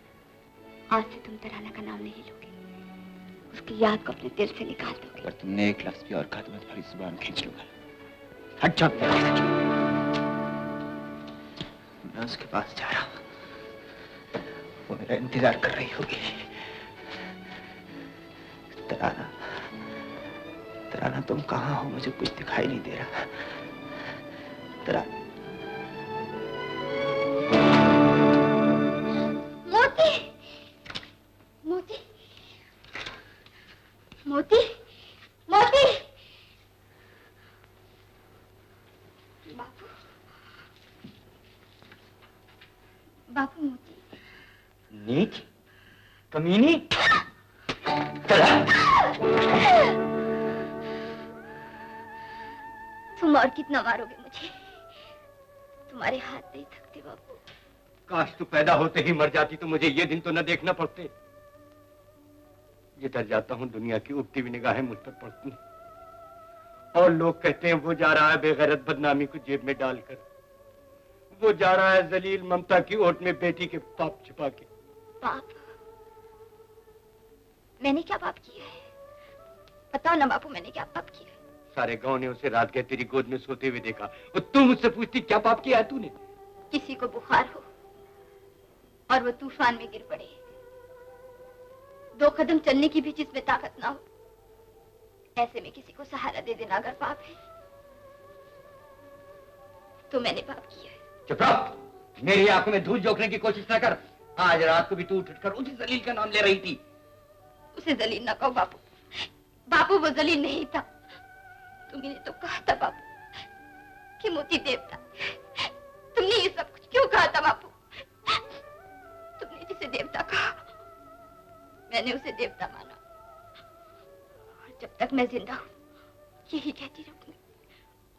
आज से तुम तराना का नाम नहीं लोगे। उसकी याद को अपने दिल से निकाल दोगे। पर तुमने एक लफ्ज भी और कहा तो मैं तुम्हारी जुबान खींच लूंगा। हट जाओ। मैं उसके पास जा रहा हूँ। वो मेरा इंतजार कर रही होगी। तराना, तराना तुम कहाँ हो? मुझे कुछ दिखाई नहीं दे रहा। तराना। मोती, मोती, मोती, मोती। बापू, बापू मोती। नीच, कमीनी। तुम और कितना मारोगे मुझे? तुम्हारे हाथ नहीं थकते बापू। काश तू पैदा होते ही मर जाती तो मुझे ये दिन तो न देखना पड़ते। जिधर जाता हूँ दुनिया की उगती हुई निगाहें मुझ पर पड़ती हैं और लोग कहते हैं वो जा रहा है बेगैरत बदनामी को जेब में डालकर। वो जा रहा है जलील ममता की ओट में बेटी के पाप छिपा के। पाप? मैंने क्या पाप किया है? बताओ ना बापू, मैंने क्या पाप किया है? सारे गांव ने उसे रात गए तेरी गोद में सोते हुए देखा और तू मुझसे पूछती क्या पाप किया है तूने? किसी को बुखार हो और वो तूफान में गिर पड़े, 2 कदम चलने की भी जिसमें ताकत ना हो, ऐसे में किसी को सहारा दे देना अगर पाप है तो मैंने पाप किया है। चुप रहो, मेरी आंखों में धूल झोंकने की कोशिश न कर। आज रात को भी तू उठकर उसी जलील का नाम ले रही थी। उसे जलील ना कहो बापू, बापू वो जलील नहीं था। तुमने तो कहा था बापू कि मोती देवता। तुमने ये सब कुछ क्यों कहा था बापू? तुमने जिसे देवता कहा मैंने उसे देवता माना, और जब तक मैं जिंदा हूं यही कहती रहूंगी,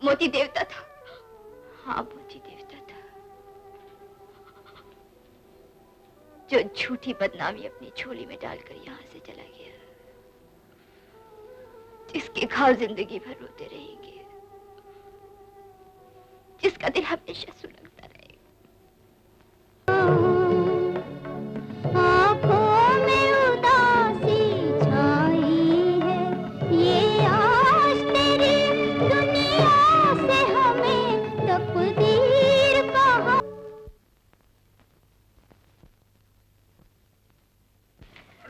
मोती देवता था। हाँ, मोती देवता था, जो झूठी बदनामी अपनी झोली में डालकर यहाँ से चला गया, जिसके घाव जिंदगी भर रोते रहेंगे, जिसका दिल हमेशा सुलगता रहेगा। आँखों में उदासी छाई है, ये आज तेरी दुनिया से हमें तकदीर कहा।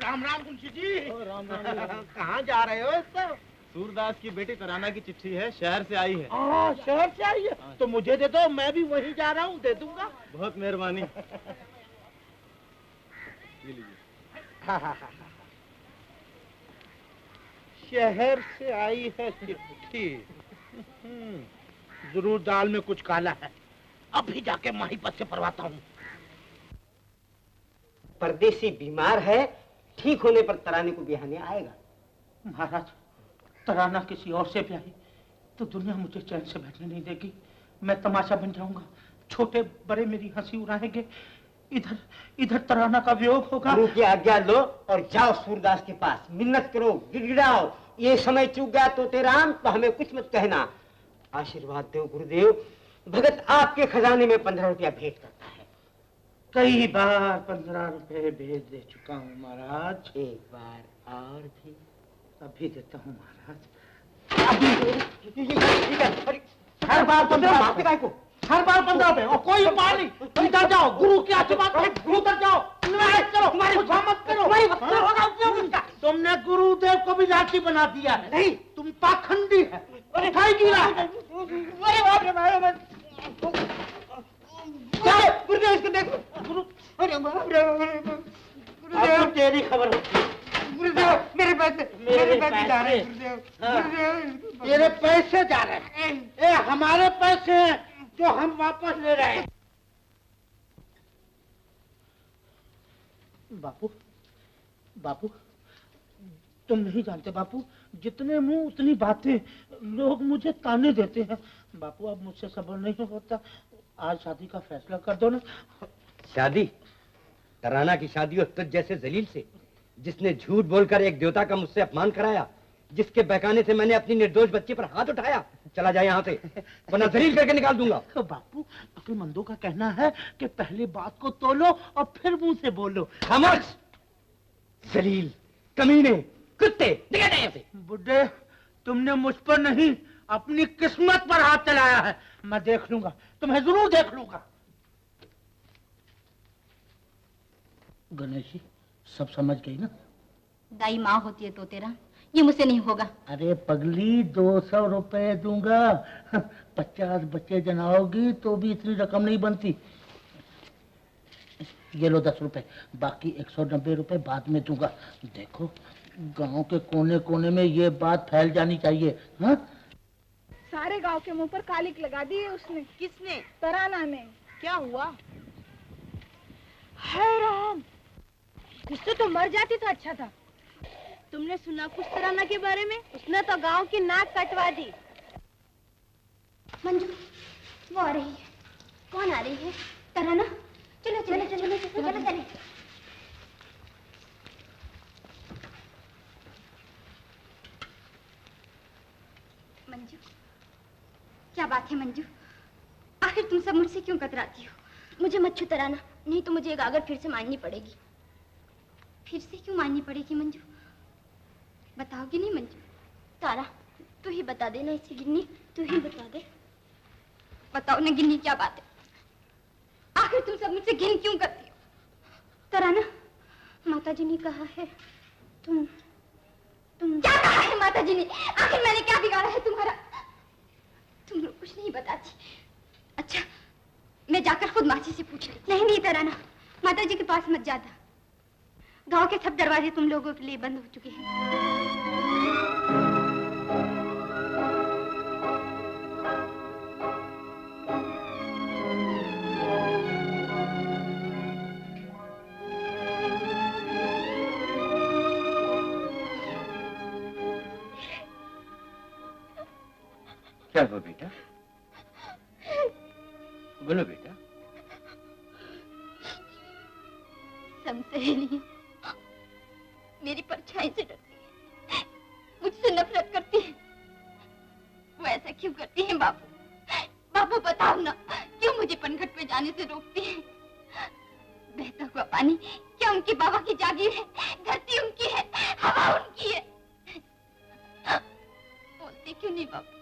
राम राम तुलसी जी। राम राम। कहाँ जा रहे हो इस पर? सूरदास की बेटी तराना की चिट्ठी है, शहर से आई है। शहर से आई है? तो मुझे दे दो, मैं भी वहीं जा रहा हूँ, दे दूंगा। बहुत मेहरबानी। शहर से आई है चिट्ठी। जरूर दाल में कुछ काला है। अभी जाके माहीपत से परवाता हूँ। परदेसी बीमार है, ठीक होने पर तराने को बिहाने आएगा। महाराज, तराना किसी और से ब्याही तो दुनिया मुझे चैन से बैठने नहीं देगी। मैं तमाशा बन जाऊंगा, छोटे बड़े मेरी हंसी उड़ाएंगे। इधर इधर तराना का वियोग होगा। गुरु की आज्ञा लो और जाओ सूरदास के पास, मिन्नत करो, गिड़गिड़ाओ। ये समय चूक गया तो तेराम, तो हमें कुछ मत कहना। आशीर्वाद दो गुरुदेव, भगत आपके खजाने में 15 रुपया भेंट करता है। कई बार 15 रुपए भेज दे चुका हूँ महाराज। एक बार और भी? अभी देता हूँ महाराज। हर बार 15 रुपए को, हर बार 15 रुपए, और कोई उपाय नहीं। इधर जाओ, गुरु की आशीर्वाद करो, उधर जाओ, निवेदन करो, तुम्हारी मत करो। तुमने गुरुदेव को भी लाठी बना दिया है। नहीं, तुम पाखंडी है। उठाई रहा है। गुरुदेव इसको देखो। गुरु, गुरुदेव तेरी खबर होती। गुरुदेव मेरे पैसे जा रहे हैं। तेरे पैसे जा रहे हैं। ये हमारे पैसे हैं जो हम वापस ले रहे हैं। बापू, बापू, तुम नहीं जानते बापू, जितने मुंह उतनी बातें। लोग मुझे ताने देते हैं। बापू अब मुझसे सब्र नहीं होता, आज शादी का फैसला कर दो ना। शादी? तराना की शादी उस तुझ जैसे जलील से, जिसने झूठ बोलकर एक देवता का मुझसे अपमान कराया, जिसके बहकाने से मैंने अपनी निर्दोष बच्ची पर हाथ उठाया। चला जाए यहाँ से, वरना जलील करके निकाल दूंगा। बापू, अक्लमंदों का कहना है कि पहले बात को तोलो और फिर मुंह से बोलो। खामोश! जलील, कमीने, कुत्ते, निकल जाए यहाँ से। बुड्ढे, तुमने मुझ पर नहीं अपनी किस्मत पर हाथ चलाया है। मैं देख लूंगा, तुम्हें जरूर देख लूंगा। गणेश जी, सब समझ गई ना? दाई माँ होती है तो तेरा, ये मुझसे नहीं होगा। अरे पगली, 200 रुपए दूंगा। 50 बच्चे जनाओगी तो भी इतनी रकम नहीं बनती। ये लो 10 रुपए, बाकी 190 रुपए बाद में दूंगा। देखो, गांव के कोने कोने में ये बात फैल जानी चाहिए। हाँ? सारे गांव के मुंह पर कालिक लगा दी है उसने। किसने? तराना ने। क्या हुआ? है राम, उससे तो मर जाती तो अच्छा था। तुमने सुना कुछ तराना के बारे में? उसने तो गांव की नाक कटवा दी। मंजू, वो आ रही है। कौन आ रही है? तराना। चलो चलो चलो चलो चलो चलो। मंजू, क्या बात है मंजू? आखिर तुम सब मुझसे क्यों कतराती हो? मुझे मत छू तराना, नहीं तो मुझे गागर फिर से मारनी पड़ेगी। फिर से क्यों मारनी पड़ेगी मंजू? बताओगी नहीं मंजू? तारा, तू ही बता देना इसे। गिन्नी, तू ही बता दे। बताओ ना गिन्नी, क्या बात है? आखिर तुम सब मुझसे घिन क्यों करती हो? तराना, माताजी ने कहा है तुम क्या कहा है माताजी ने? आखिर मैंने क्या बिगाड़ा है तुम्हारा? तुम लोग कुछ नहीं बताती। अच्छा, मैं जाकर खुद मासी से पूछ ली। नहीं नहीं तराना, माता जी के पास मत जाता। गांव के सब दरवाजे तुम लोगों के लिए बंद हो चुके हैं। क्या हुआ बेटा? बोलो बेटा। सब सहेलियां मेरी परछाई से डरती हैं, मुझसे नफरत करती हैं। वो ऐसा क्यों करती हैं बापू? बापू बताओ ना, क्यों मुझे पनघट पे जाने से रोकती हैं? बहता हुआ पानी क्या उनके बाबा की जागीर है? धरती उनकी है, हवा उनकी है। बोलते क्यों नहीं बापू?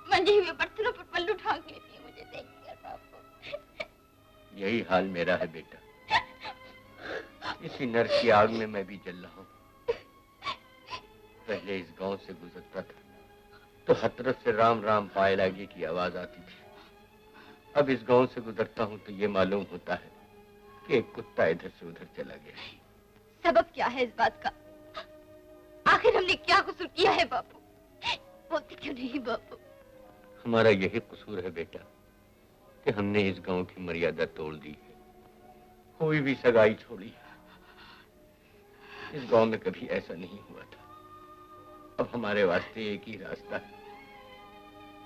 मंजे हुए बर्तनों पर पल्लू ढांक लेती है मुझे देखकर बापू। यही हाल मेरा है बेटा। इसी नर्क की आग में मैं भी जल रहा हूँ। पहले इस गांव से गुजरता था तो हर तरफ से राम राम पाए लागे की आवाज आती थी। अब इस गांव से गुजरता हूँ तो ये मालूम होता है कि एक कुत्ता इधर से उधर चला गया। सबब क्या है इस बात का? आखिर हमने क्या कसूर किया है बापू? बोलते क्यों नहीं बापू? हमारा यही कसूर है बेटा कि हमने इस गांव की मर्यादा तोड़ दी है, कोई भी सगाई छोड़ी है। इस गांव में कभी ऐसा नहीं हुआ था। अब हमारे वास्ते एक ही रास्ता है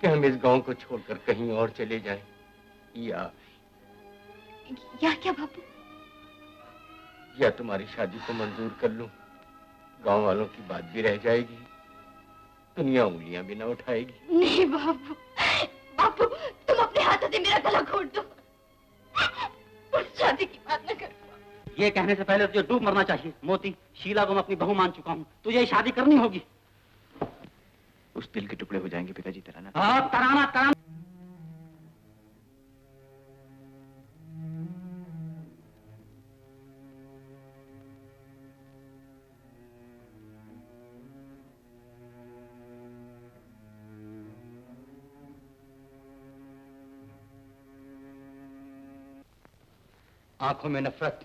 कि हम इस गांव को छोड़कर कहीं और चले जाएं, या क्या बापू? या तुम्हारी शादी को मंजूर कर लूं, गांव वालों की बात भी रह जाएगी, दुनिया उंगलियां भी ना उठाएगी। नहीं बापू, बापू तुम अपने हाथों से मेरा गला घोट दो। उस शादी की बात न करो। ये कहने से पहले तुझे डूब मरना चाहिए। मोती, शीला को मैं अपनी बहू मान चुका हूँ, तुझे शादी करनी होगी। उस दिल के टुकड़े हो जाएंगे पिताजी। तराना तराना तराना। आंखों में नफरत,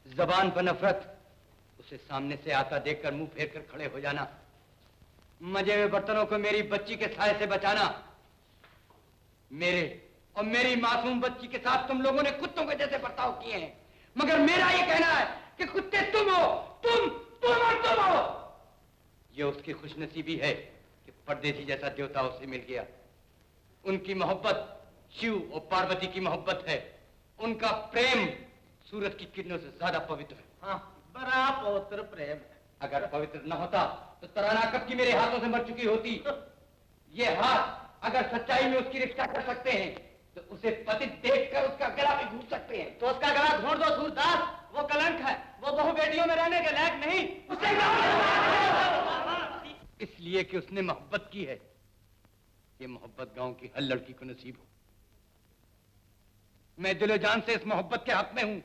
जबान पर नफरत, उसे सामने से आता देखकर मुंह फेर कर खड़े हो जाना, मजे में बर्तनों को मेरी बच्ची के साए से बचाना। मेरे और मेरी मासूम बच्ची के साथ तुम लोगों ने कुत्तों के जैसे बर्ताव किए हैं, मगर मेरा ये कहना है कि कुत्ते तुम हो, तुम और तुम हो। ये उसकी खुशनसीबी है कि परदेसी जैसा देवता उसे मिल गया। उनकी मोहब्बत शिव और पार्वती की मोहब्बत है। उनका प्रेम सूरज की किरणों से ज्यादा पवित्र है। हाँ, बड़ा पवित्र प्रेम है। अगर पवित्र न होता तो तराना कब की मेरे हाथों से मर चुकी होती। ये हाथ अगर सच्चाई में उसकी रक्षा कर सकते हैं तो उसे पतित देखकर उसका गला भी घूट सकते हैं। तो उसका गला घोट दो सूरदास, वो कलंक है, वो बहु बेटियों में रहने के लायक नहीं। उसे इसलिए कि उसने मोहब्बत की है। ये मोहब्बत गांव की हर लड़की को नसीब हो। मैं दिलो जान से इस मोहब्बत के हक में हूं।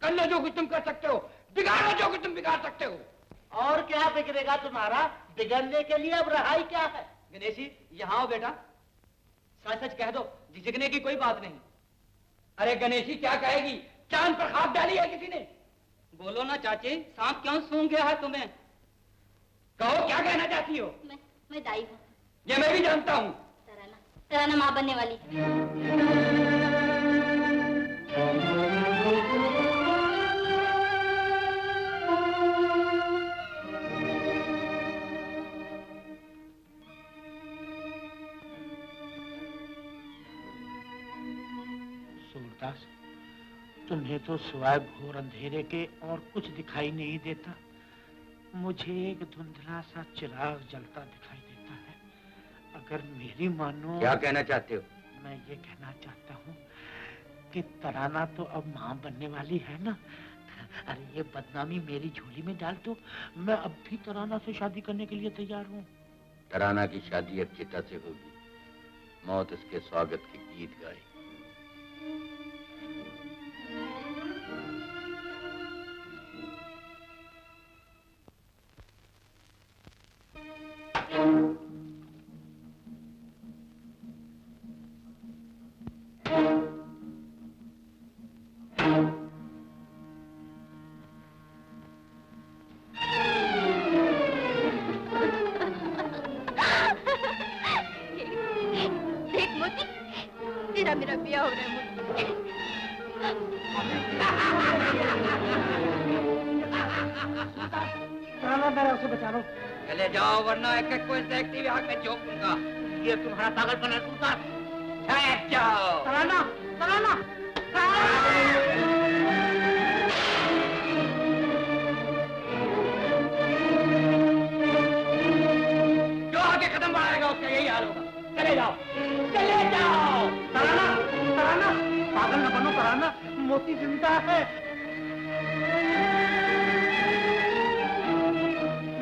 कर लो जो कुछ तुम कर सकते हो, बिगाड़ो जो कुछ तुम बिगाड़ सकते हो। और क्या बिगड़ेगा तुम्हारा? बिगड़ने के लिए अब रहाई क्या है? गणेशी, यहाँ आओ बेटा। सच सच कह दो, झिझकने की कोई बात नहीं। अरे गणेशी क्या कहेगी? चांद पर खाक डाली है किसी ने? बोलो ना चाची, सांप क्यों सूंघ गया है तुम्हें? कहो क्या कहना चाहती हो? मैं दाई हूँ। ये मैं भी जानता हूँ। तराना माँ बनने वाली है। सूरदास, तुम्हें तो सिवाय घोर अंधेरे के और कुछ दिखाई नहीं देता। मुझे एक धुंधला सा चिराग जलता दिखाई देता है। अगर मेरी मानो। क्या कहना चाहते हो? मैं ये कहना चाहता हूँ कि तराना तो अब माँ बनने वाली है ना। अरे ये बदनामी मेरी झोली में डाल दो, मैं अब भी तराना से शादी करने के लिए तैयार हूँ। तराना की शादी अब चिता से होगी। मौत उसके स्वागत के गीत गाएगी। बेटा मेरा ब्याह हो रहा है मुझसे। मेरा उसे बचा लो। चले जाओ वरना एक एक को इस देखती हुई आग में झोंक दूंगा। ये तुम्हारा पागलपन है सुल्तान। शायद जाओ। तराना, तराना। जो आगे कदम बढ़ाएगा उसका यही हाल होगा। चले जाओ, चले जाओ। तराना, तराना, पागल न बनो तराना, मोती जिंदा है।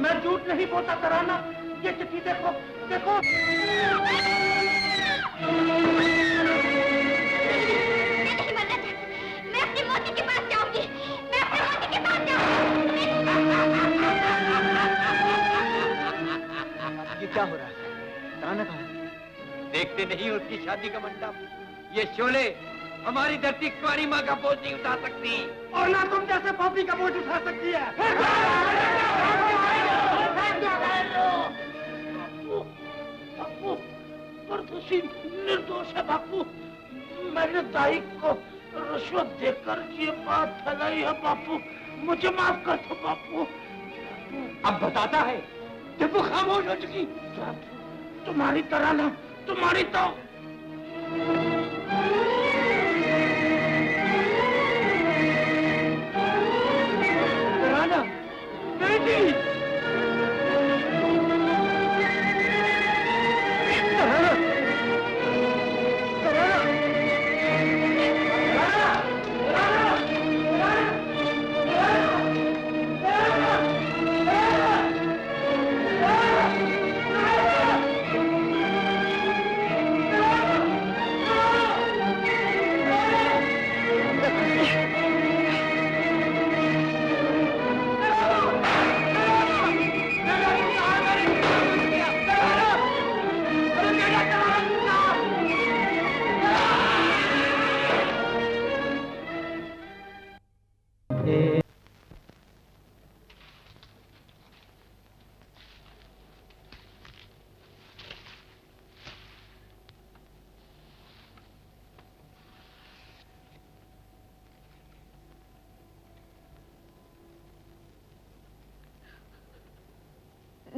मैं झूठ नहीं बोलता तराना, ये चिट्ठी देखो, देखो। मैं अपनी मोती के पास जाऊंगी, मैं अपनी मोती के पास जाऊंगी। ये क्या हो रहा है? तराना कहाँ है? देखते नहीं उसकी शादी का मंडप? ये शोले हमारी धरती कुंवारी माँ का बोझ नहीं उठा सकती। और ना तुम जैसे पापी का बोझ उठा सकती है। बापू, परदोषी निर्दोष है बापू। मैंने दाई को रिश्वत देकर ये बात फैलाई है बापू। मुझे माफ कर दो बापू। अब बताता है जब वो खामोश हो चुकी। तुम्हारी तरह ना, तुम्हारी तो तराना, बेटी। तराना, तराना,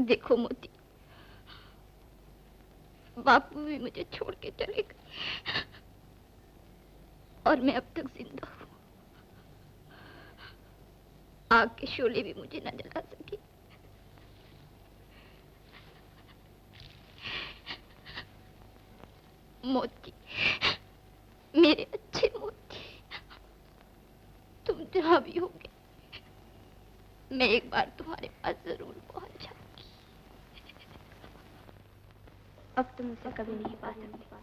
देखो मोती, बापू भी मुझे छोड़ के चले गए और मैं अब तक जिंदा हूँ। आग के शोले भी मुझे न जला सके। मोती, मेरे अच्छे मोती, तुम जहाँ भी होगे मैं एक बार तुम्हारे पास जरूर पहुंच जाऊंगी। अब तुम उसे कभी नहीं पा सकते,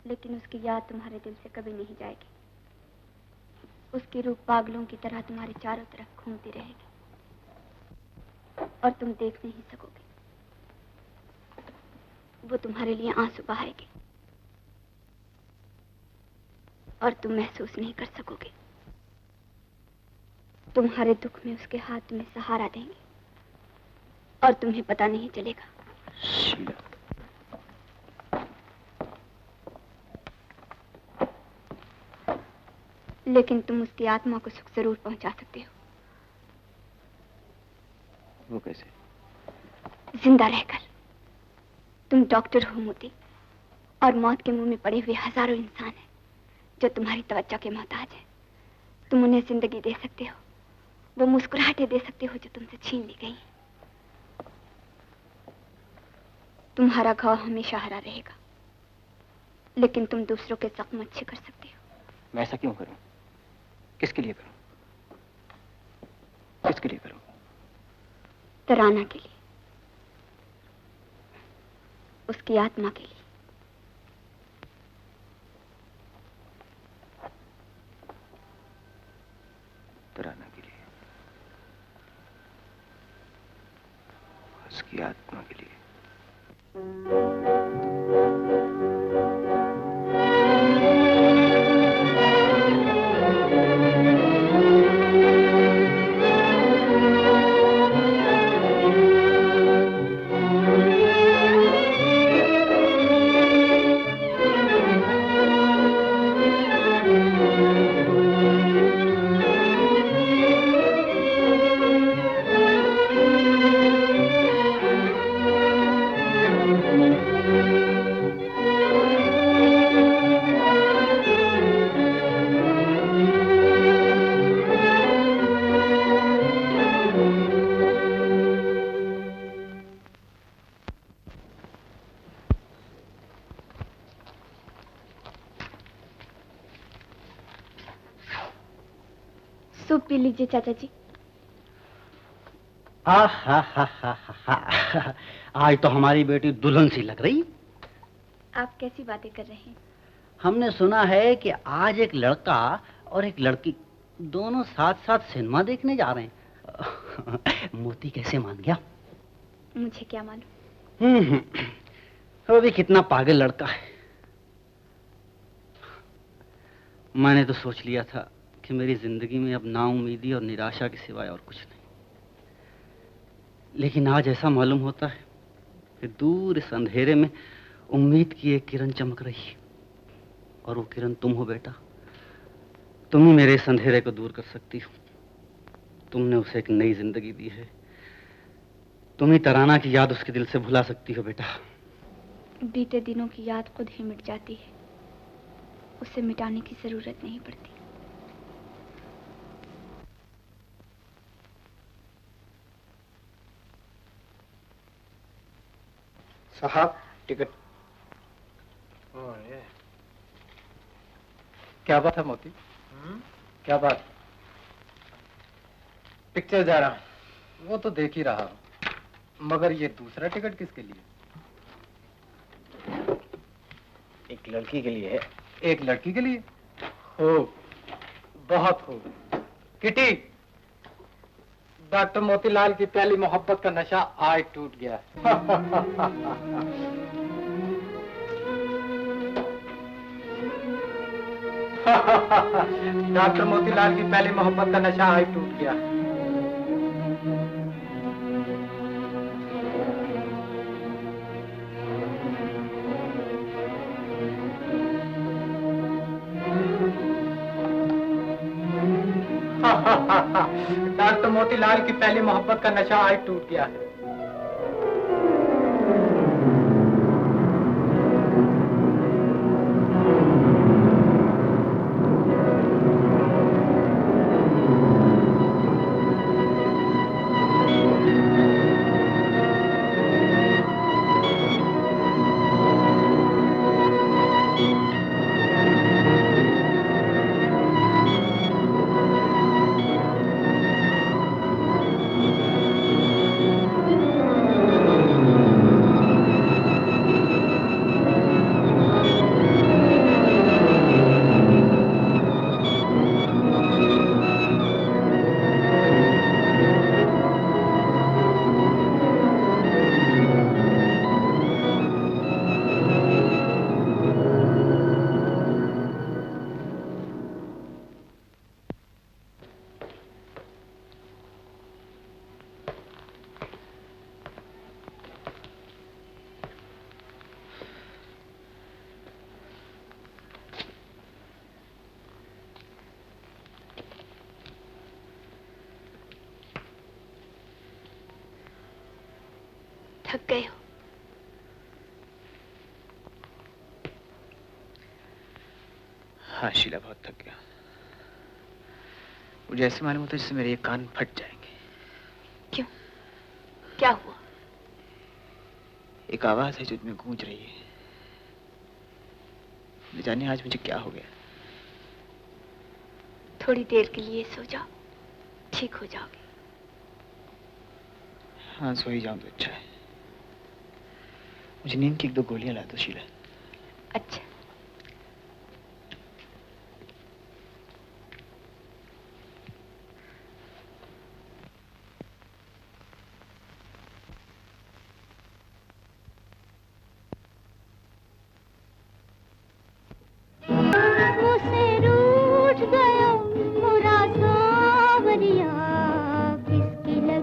लेकिन उसकी याद तुम्हारे दिल से कभी नहीं जाएगी। उसकी रूह पागलों की तरह तुम्हारे चारों तरफ घूमती रहेगी और तुम देख नहीं सकोगे। वो तुम्हारे लिए आंसू बहाएगी और तुम महसूस नहीं कर सकोगे। तुम्हारे दुख में उसके हाथ तुम्हें सहारा देंगे और तुम्हें पता नहीं चलेगा। लेकिन तुम उसकी आत्मा को सुख जरूर पहुंचा सकते हो। वो कैसे? जिंदा रहकर। तुम डॉक्टर हो मोती, और मौत के मुंह में पड़े हुए हजारों इंसान हैं जो तुम्हारी तवज्जो के मोहताज हैं। तुम उन्हें जिंदगी दे सकते हो, वो मुस्कुराहटें दे सकते हो जो तुमसे छीन ली गई। तुम्हारा घाव हमेशा हरा रहेगा, लेकिन तुम दूसरों के जख्म अच्छे कर सकते हो। मैं ऐसा क्यों करूं? किसके लिए करूं? किसके लिए करूं? तराना के लिए, उसकी आत्मा के लिए। तराना के लिए, उसकी आत्मा के लिए। सूप पी लीजिए चाचा जी। आज तो हमारी बेटी दुल्हन सी लग रही। आप कैसी बातें कर रहे हैं? हमने सुना है कि आज एक लड़का और एक लड़की दोनों साथ साथ सिनेमा देखने जा रहे हैं। मोती कैसे मान गया? मुझे क्या मालूम। वो भी कितना पागल लड़का है। मैंने तो सोच लिया था कि मेरी जिंदगी में अब नाउम्मीदी और निराशा के सिवाय और कुछ नहीं, लेकिन आज ऐसा मालूम होता है कि दूर इस अंधेरे में उम्मीद की एक किरण चमक रही है, और वो किरण तुम हो बेटा। तुम ही मेरे इस अंधेरे को दूर कर सकती हो। तुमने उसे एक नई जिंदगी दी है। तुम ही तराना की याद उसके दिल से भुला सकती हो बेटा। बीते दिनों की याद खुद ही मिट जाती है, उसे मिटाने की जरूरत नहीं पड़ती। साहब टिकट। क्या बात है मोती? क्या बात? पिक्चर जा रहा हूं। वो तो देख ही रहा हूं, मगर ये दूसरा टिकट किसके लिए? एक लड़की के लिए है। एक लड़की के लिए? खूब, बहुत खूब। किटी, डॉक्टर मोतीलाल की पहली मोहब्बत का नशा आज टूट गया। डॉक्टर मोतीलाल की पहली मोहब्बत का नशा आज टूट गया। डॉक्टर मोतीलाल की पहली मोहब्बत का नशा आज टूट गया है। थक गए हो? हाँ शीला, बहुत थक गया। मुझे ऐसे मालूम होता है जैसे मेरे ये कान फट जाएंगे। क्यों? क्या हुआ? एक आवाज है जो इसमें गूंज रही है। न जाने आज मुझे क्या हो गया। थोड़ी देर के लिए सो जाओ, ठीक हो जाओगे। हाँ, सो ही जाऊं तो अच्छा है। मुझे नींद की 1-2 गोलियां ला दो शीला। अच्छा। मुझसे रूठ गया मोरा सावरिया, किसकी लग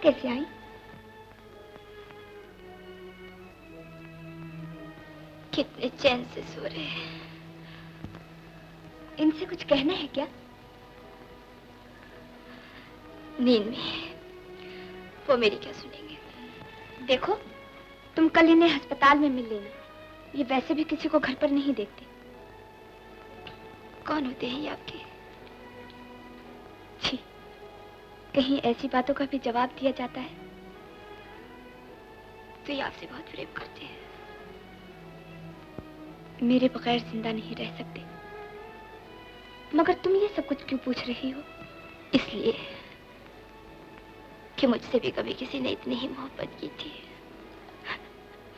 कैसे आई? कितने चैन से सो रहे हैं। इनसे कुछ कहना है क्या? नींद में वो मेरी क्या सुनेंगे? देखो, तुम कल इन्हें अस्पताल में मिल लेना। ये वैसे भी किसी को घर पर नहीं देखते। कौन होते हैं ये आपके? छी, कहीं ऐसी बातों का भी जवाब दिया जाता है तो ये आपसे बहुत प्रेम करते हैं। मेरे बगैर जिंदा नहीं रह सकते। मगर तुम ये सब कुछ क्यों पूछ रही हो? इसलिए कि मुझसे भी कभी किसी ने इतनी ही मोहब्बत की थी।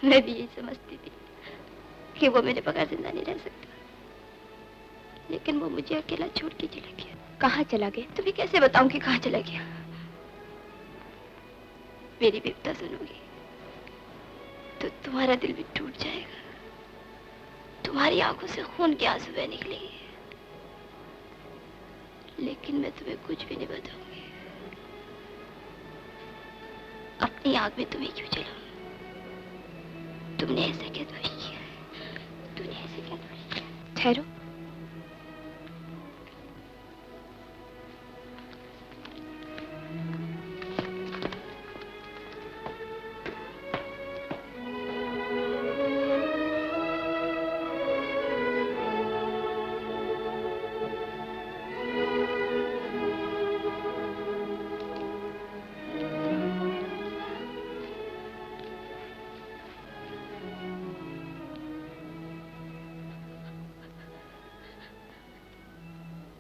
मैं भी यही समझती थी कि वो मेरे बगैर जिंदा नहीं रह सकता, लेकिन वो मुझे अकेला छोड़ के चला गया। कहाँ चला गया? तुम्हें कैसे बताऊं कि कहाँ चला गया? मेरी विपदा सुनोगी तो तुम्हारा दिल भी टूट जाएगा। तुम्हारी आंखों से खून के आंसू बह निकलेंगे, लेकिन मैं तुम्हें कुछ भी नहीं बताऊंगी। अपनी आंख में तुम्हें क्यों जलाऊं? तुमने ऐसा क्या दोष किया? तुमने ऐसा क्या दोष किया? ठहरो।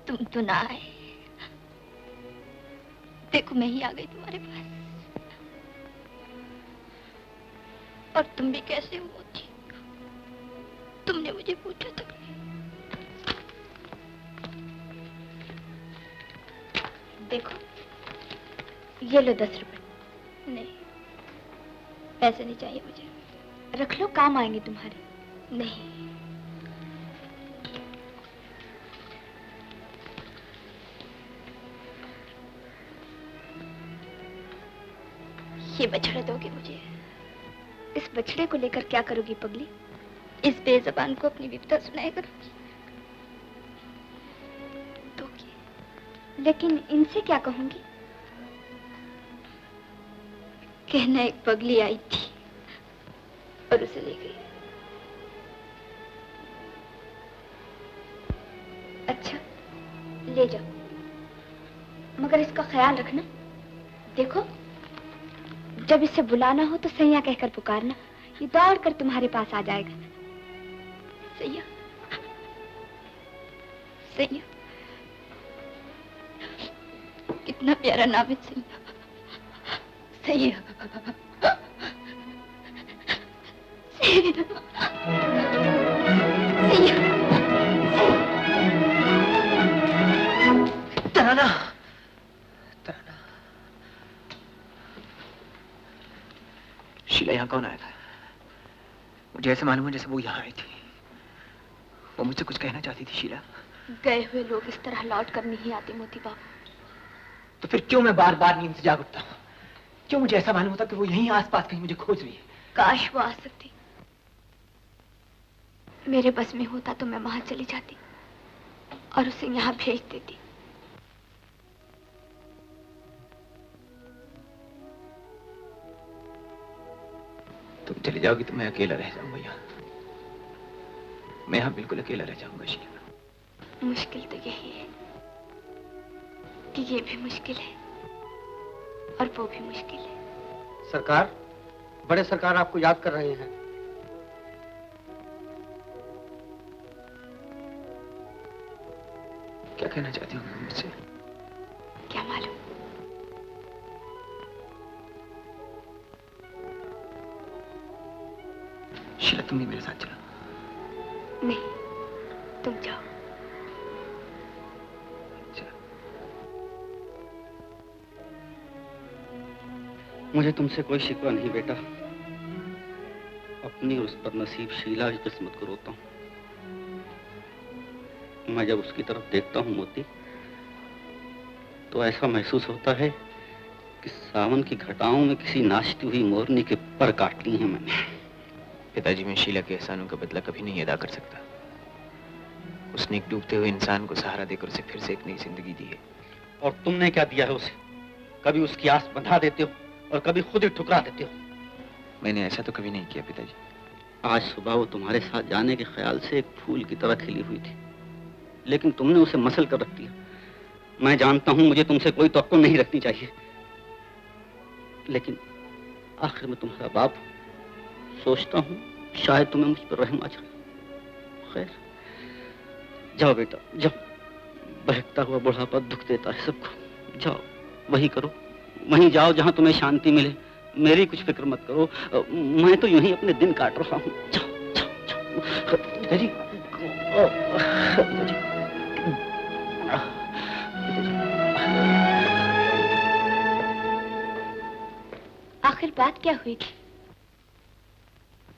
तुम तो ना आए। देखो, मैं ही आ गई तुम्हारे पास। और तुम भी कैसे हो मोती? तुमने मुझे पूछा तक नहीं। देखो, ये लो 10 रुपए। नहीं, पैसे नहीं चाहिए मुझे। रख लो, काम आएंगे तुम्हारे। नहीं, ये बछड़ा दोगे मुझे? इस बछड़े को लेकर क्या करोगी पगली? इस बेज़बान को अपनी विपदा सुनाया करोगी? दोगी, लेकिन इनसे क्या कहूंगी? कहना एक पगली आई थी और उसे ले गई। अच्छा, ले जाओ, मगर इसका ख्याल रखना। देखो, जब इसे बुलाना हो तो सैया कहकर पुकारना। ये दौड़ कर तुम्हारे पास आ जाएगा। सैया, सैया, कितना प्यारा नाम है सैया। सैया, सैया, सैया। तराना, शीला यहाँ कौन आया था? मुझे ऐसे मालूम है जैसे वो यहाँ आई थी। वो मुझसे कुछ कहना चाहती थी। शीला, गए हुए लोग इस तरह लौट कर नहीं आते मोती बाबू। तो फिर क्यों मैं बार बार नींद से जाग उठता हूँ? क्यों मुझे ऐसा मालूम होता कि वो यहीं आसपास कहीं मुझे खोज रही है? काश वो आ सकती। मेरे बस में होता तो मैं वहां चली जाती और उसे यहाँ भेज देती। तुम चली जाओगी तो मैं अकेला रह जाऊंगा यहाँ। मैं यहाँ बिल्कुल अकेला रह जाऊंगा शीला। मुश्किल तो यही है कि ये भी मुश्किल है और वो भी मुश्किल है। सरकार, बड़े सरकार आपको याद कर रहे हैं। क्या कहना चाहती हो मुझसे? क्या मालूम। शीला, तुम भी मेरे साथ चलो। नहीं, तुम जाओ। मुझे तुमसे कोई शिकवा नहीं बेटा। अपनी और उस पर नसीब शीला की किस्मत को रोता हूँ। मैं जब उसकी तरफ देखता हूँ मोती, तो ऐसा महसूस होता है कि सावन की घटाओं में किसी नाचती हुई मोरनी के पर काट ली हैं मैंने। पिताजी, मैं शीला के एहसानों का बदला कभी नहीं अदा कर सकता। उसने एक डूबते हुए इंसान को सहारा देकर उसे फिर से एक नई जिंदगी दी है। और तुमने क्या दिया है उसे? कभी उसकी आस बंधा देते हो और कभी खुद ही ठुकरा देते हो। मैंने ऐसा तो कभी नहीं किया पिताजी। आज सुबह वो तुम्हारे साथ जाने के ख्याल से एक फूल की तरह खिली हुई थी, लेकिन तुमने उसे मसल कर रख दिया। मैं जानता हूं मुझे तुमसे कोई तवक्को नहीं रखनी चाहिए, लेकिन आखिर में तुम्हारा बाप सोचता हूं शायद तुम्हें मुझ पर रहम आ जाए। खैर, जाओ बेटा जाओ, बहकता हुआ बुढ़ापा दुख देता है सबको। जाओ, वही करो, वहीं जाओ जहां तुम्हें शांति मिले। मेरी कुछ फिक्र मत करो, मैं तो यूं ही अपने दिन काट रहा हूं। जाओ जाओ जाओ। जी आखिर बात क्या हुई थी?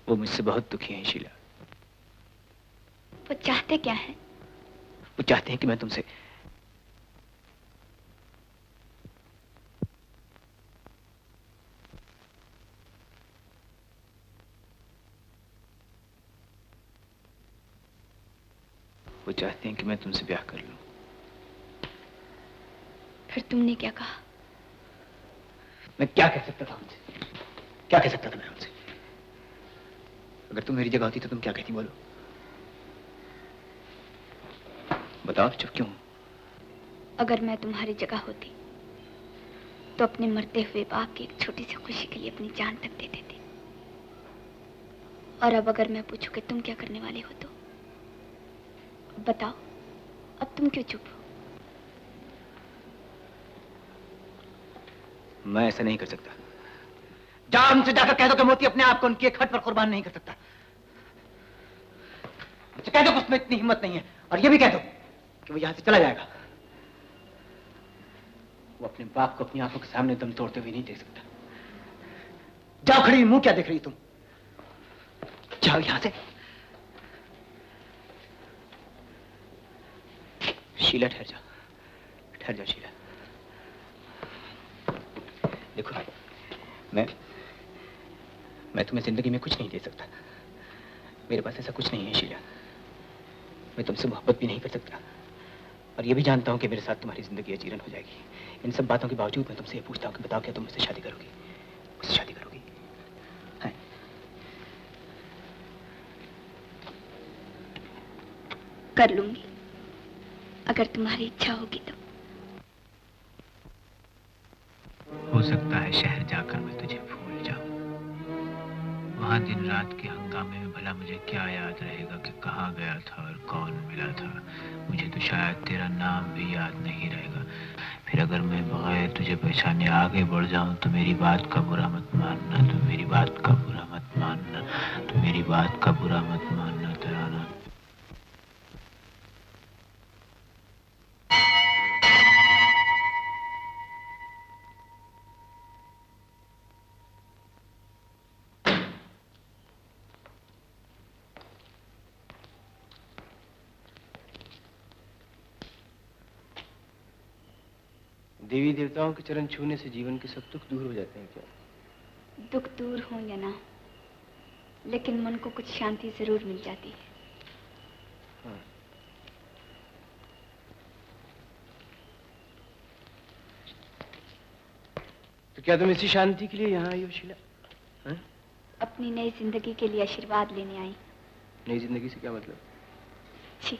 वो मुझसे बहुत दुखी हैं शीला। वो चाहते क्या है? वो चाहते हैं कि मैं तुमसे ब्याह कर लूं। फिर तुमने क्या कहा? मैं क्या कह सकता था उनसे? क्या कह सकता था मैं उनसे? अगर तुम मेरी जगह होती तो तुम क्या कहती, बोलो। बताओ, चुप क्यों? अगर मैं तुम्हारी जगह होती तो अपने मरते हुए बाप की एक छोटी सी खुशी के लिए अपनी जान तक दे देती। और अब अगर मैं पूछूं कि तुम क्या करने वाले हो तो बताओ, अब तुम क्यों चुप हो? मैं ऐसा नहीं कर सकता। जाओ उनसे जाकर कह दो कि मोती अपने आप को उनकी एक खट पर कुर्बान नहीं कर सकता। उनसे कह दो कि उसमें इतनी हिम्मत नहीं है, और ये भी कह दो कि वो यहां से चला जाएगा। वो अपने बाप को अपनी आंखों के सामने दम तोड़ते हुए नहीं देख सकता। जाओ, खड़ी मुंह क्या देख रही तुम? जाओ यहां से। शीला, ठहर जाओ, ठहर जाओ शीला। देखो, मैं तुम्हें जिंदगी में कुछ नहीं दे सकता। मेरे पास ऐसा कुछ नहीं है शीला। मैं तुमसे मोहब्बत भी नहीं कर सकता, और ये भी जानता हूं कि मेरे साथ तुम्हारी जिंदगी अजीरन हो जाएगी। इन सब बातों के बावजूद मैं तुमसे ये पूछता हूं कि बताओ, क्या तुम मुझसे शादी करोगी? मुझसे शादी करोगी? हैं? कर लूंगी, अगर तुम्हारी इच्छा होगी तो। हो सकता है शहर जाकर मैं तुझे भूल जाऊं। वहां दिन रात के हंगामे में भला मुझे क्या याद रहेगा कि कहाँ गया था और कौन मिला था। मुझे तो शायद तेरा नाम भी याद नहीं रहेगा। फिर अगर मैं बगैर तुझे पहचाने आगे बढ़ जाऊं तो मेरी बात का बुरा मत मानना, तो मेरी बात का बुरा मत मानना, तो मेरी बात का बुरा मत मानना तराना। देवी देवताओं के चरण छूने से जीवन के सब दुख दूर हो जाते हैं क्या? दुख दूर हो या ना, लेकिन मन को कुछ शांति जरूर मिल जाती है। हाँ। तो क्या तुम इसी शांति के लिए यहाँ आई हो शीला? हाँ? अपनी नई जिंदगी के लिए आशीर्वाद लेने आई। नई जिंदगी से क्या मतलब? छी,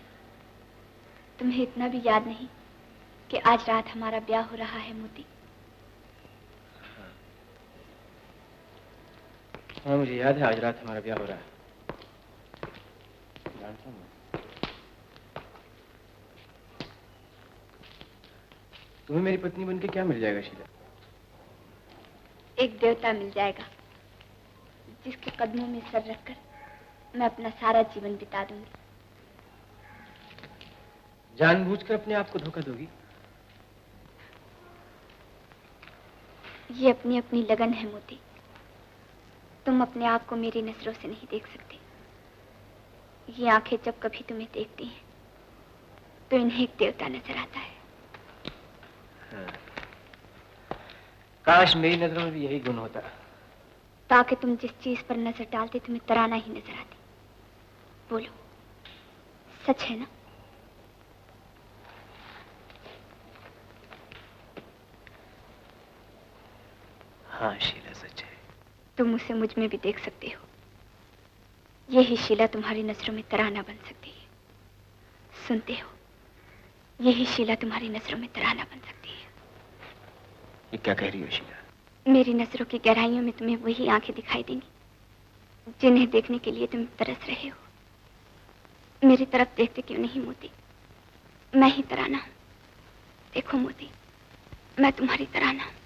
तुम्हें इतना भी याद नहीं कि आज रात हमारा ब्याह हो रहा है मोती? हाँ, मुझे याद है आज रात हमारा ब्याह हो रहा है। जानता हूँ। तुम्हें मेरी पत्नी बनके क्या मिल जाएगा शीला? एक देवता मिल जाएगा जिसके कदमों में सर रखकर मैं अपना सारा जीवन बिता दूंगी। जानबूझकर अपने आप को धोखा दोगी? ये अपनी अपनी लगन है मोती। तुम अपने आप को मेरी नजरों से नहीं देख सकते। ये आंखें जब कभी तुम्हें देखती हैं तो इन्हें एक देवता नजर आता है। हाँ। काश मेरी नजरों में भी यही गुण होता। ताकि तुम जिस चीज पर नजर डालते तुम्हें तराना ही नजर आती। बोलो, सच है ना? हाँ शीला, सच है। तुम उसे मुझ में भी देख सकते हो। यही शीला तुम्हारी नजरों में तराना बन सकती है। सुनते हो? यही शीला तुम्हारी नजरों में तराना बन सकती है। ये क्या कह रही हो शीला? मेरी नजरों की गहराइयों में तुम्हें वही आंखें दिखाई देंगी जिन्हें देखने के लिए तुम तरस रहे हो। मेरी तरफ देखते क्यों नहीं मोती? मैं ही तराना हूं। देखो मोती, मैं तुम्हारी तराना हूं।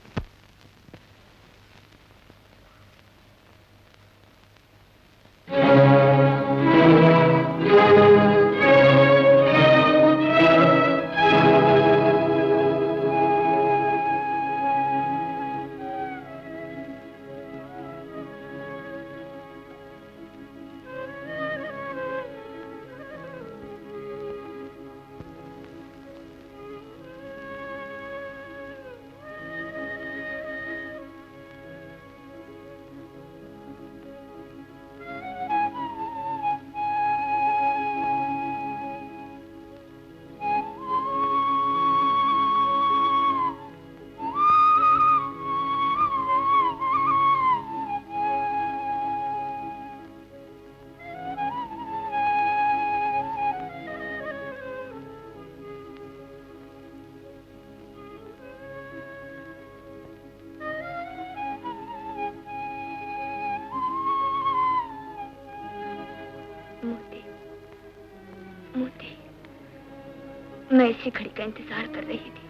मैं इसी घड़ी का इंतजार कर रही थी।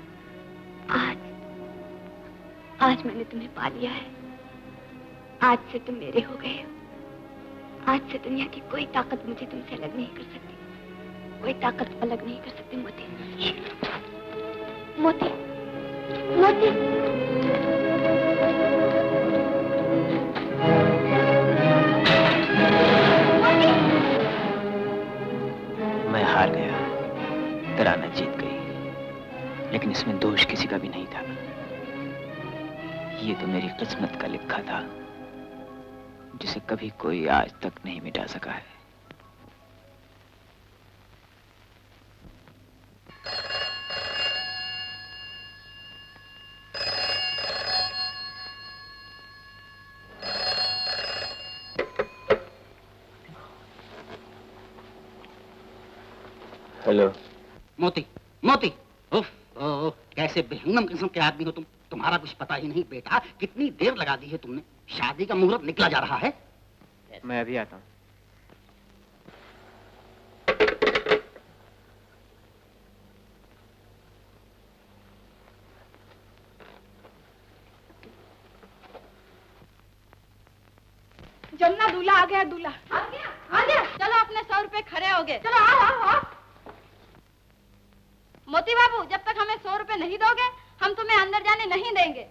आज मैंने तुम्हें पा लिया है। आज से तुम मेरे हो गए हो। आज से दुनिया की कोई ताकत मुझे तुमसे अलग नहीं कर सकती। कोई ताकत अलग नहीं कर सकती मोती। मोती, मोती। मैं हार गया, तराना जीत गई, लेकिन इसमें दोष किसी का भी नहीं था। ये तो मेरी किस्मत का लिखा था, जिसे कभी कोई आज तक नहीं मिटा सका है। हेलो मोती, मोती। उफ, कैसे बेहंगम किस्म के आदमी हो तुम। तुम्हारा कुछ पता ही नहीं बेटा। कितनी देर लगा दी है तुमने। शादी का मुहूर्त निकला जा रहा है। मैं अभी आता हूँ। जमुना, दूल्हा आ गया। दूल्हा आ गया। चलो अपने 100 रुपए खड़े हो गए। चलो आओ। मोती बाबू, जब तक हमें 100 रुपए नहीं दोगे हम तुम्हें अंदर जाने नहीं देंगे।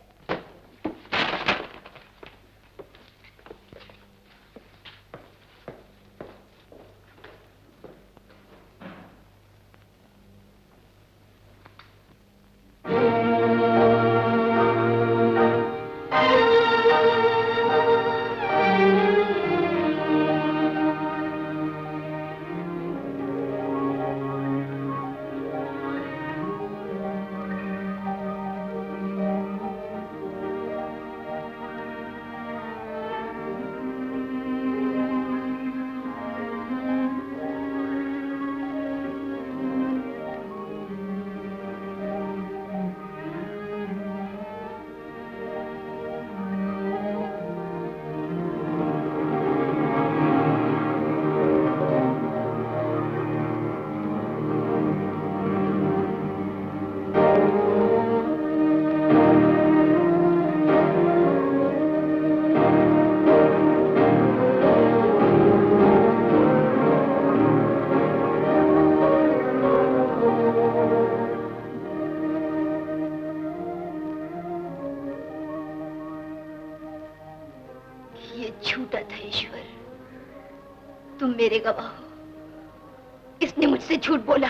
मेरे गवाह हो। इसने मुझसे झूठ बोला,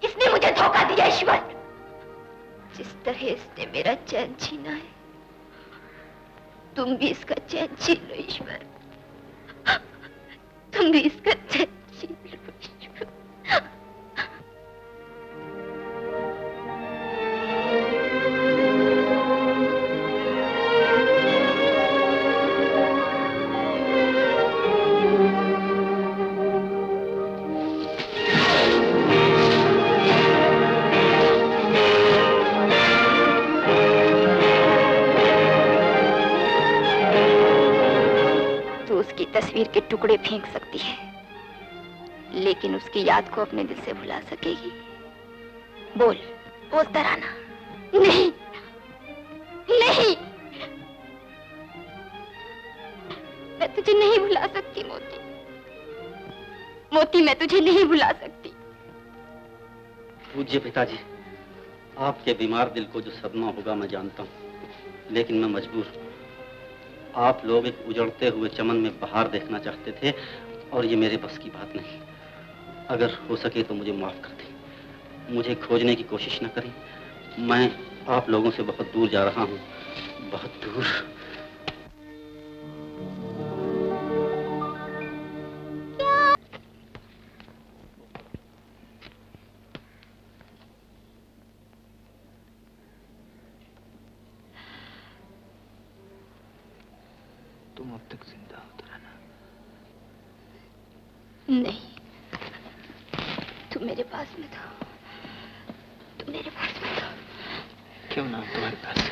इसने मुझे धोखा दिया। ईश्वर, जिस तरह इसने मेरा चैन छीना है तुम भी इसका चैन छीन लो ईश्वर, तुम भी इसका चैन छीन लो ईश्वर। उसकी तस्वीर के टुकड़े फेंक सकती है, लेकिन उसकी याद को अपने दिल से भुला सकेगी। बोल तराना। नहीं नहीं, मैं तुझे नहीं भुला सकती मोती, मोती मैं तुझे नहीं भुला सकती। पूज्य पिताजी, आपके बीमार दिल को जो सदमा होगा मैं जानता हूँ, लेकिन मैं मजबूर हूँ। आप लोग एक उजड़ते हुए चमन में बहार देखना चाहते थे और ये मेरे बस की बात नहीं। अगर हो सके तो मुझे माफ कर दें, मुझे खोजने की कोशिश न करें। मैं आप लोगों से बहुत दूर जा रहा हूँ, बहुत दूर। तुम अब तक जिंदा हो तराना? नहीं, तुम मेरे पास में था, तुम मेरे पास में था। क्यों ना तुम्हारे पास?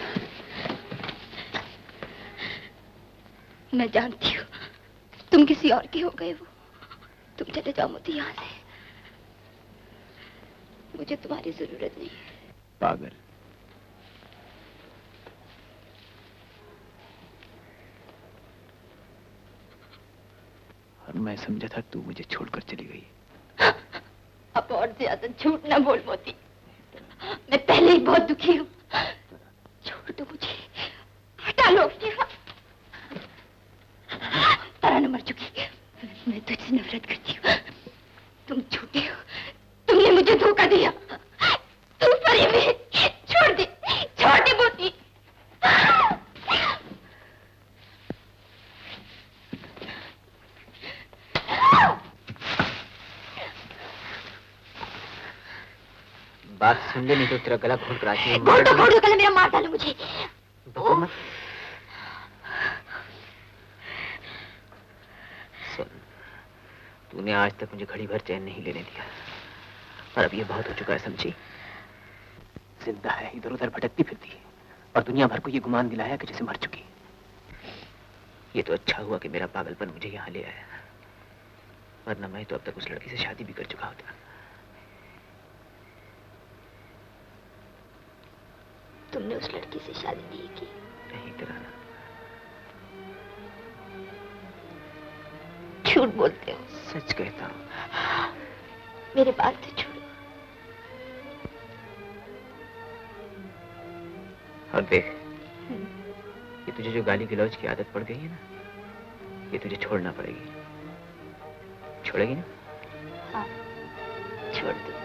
मैं जानती हूँ तुम किसी और के हो गए हो। तुम चले जाओ मोती यहाँ से, मुझे तुम्हारी जरूरत नहीं है। पागल, और मैं समझा था तू मुझे छोड़कर चली गई। अब और ज्यादा झूठ ना बोल मोती, मैं पहले ही बहुत दुखी हूँ। छोड़ दो मुझे, हटा लो अपनी हाथ। तराना मर चुकी, मैं तुझसे नफरत करती हूँ। तुम झूठे हो, तुमने मुझे धोखा दिया। तुम परी में छोड़ दे मोती। बात सुन ले, नहीं तो तेरा गला घोट कर आती घोटो गला मेरा, मार डालो मुझे। सुन, तूने आज तक मुझे घड़ी भर चैन नहीं लेने दिया, और अब ये बहुत हो चुका है, समझी? जिंदा है, इधर उधर भटकती फिरती है, और दुनिया भर को ये गुमान दिलाया कि जैसे मर चुकी। ये तो अच्छा हुआ कि मेरा पागलपन मुझे यहाँ ले आया, वरना मैं तो अब तक उस लड़की से शादी भी कर चुका होता। तुमने उस लड़की से शादी नहीं की? नहीं तराना। झूठ बोलते हो। सच कहता हूँ। मेरे बात तो छोड़ो। और देख, ये तुझे जो गाली गलौज की आदत पड़ गई है ना, ये तुझे छोड़ना पड़ेगी। छोड़ेगी ना? हाँ, छोड़ दो।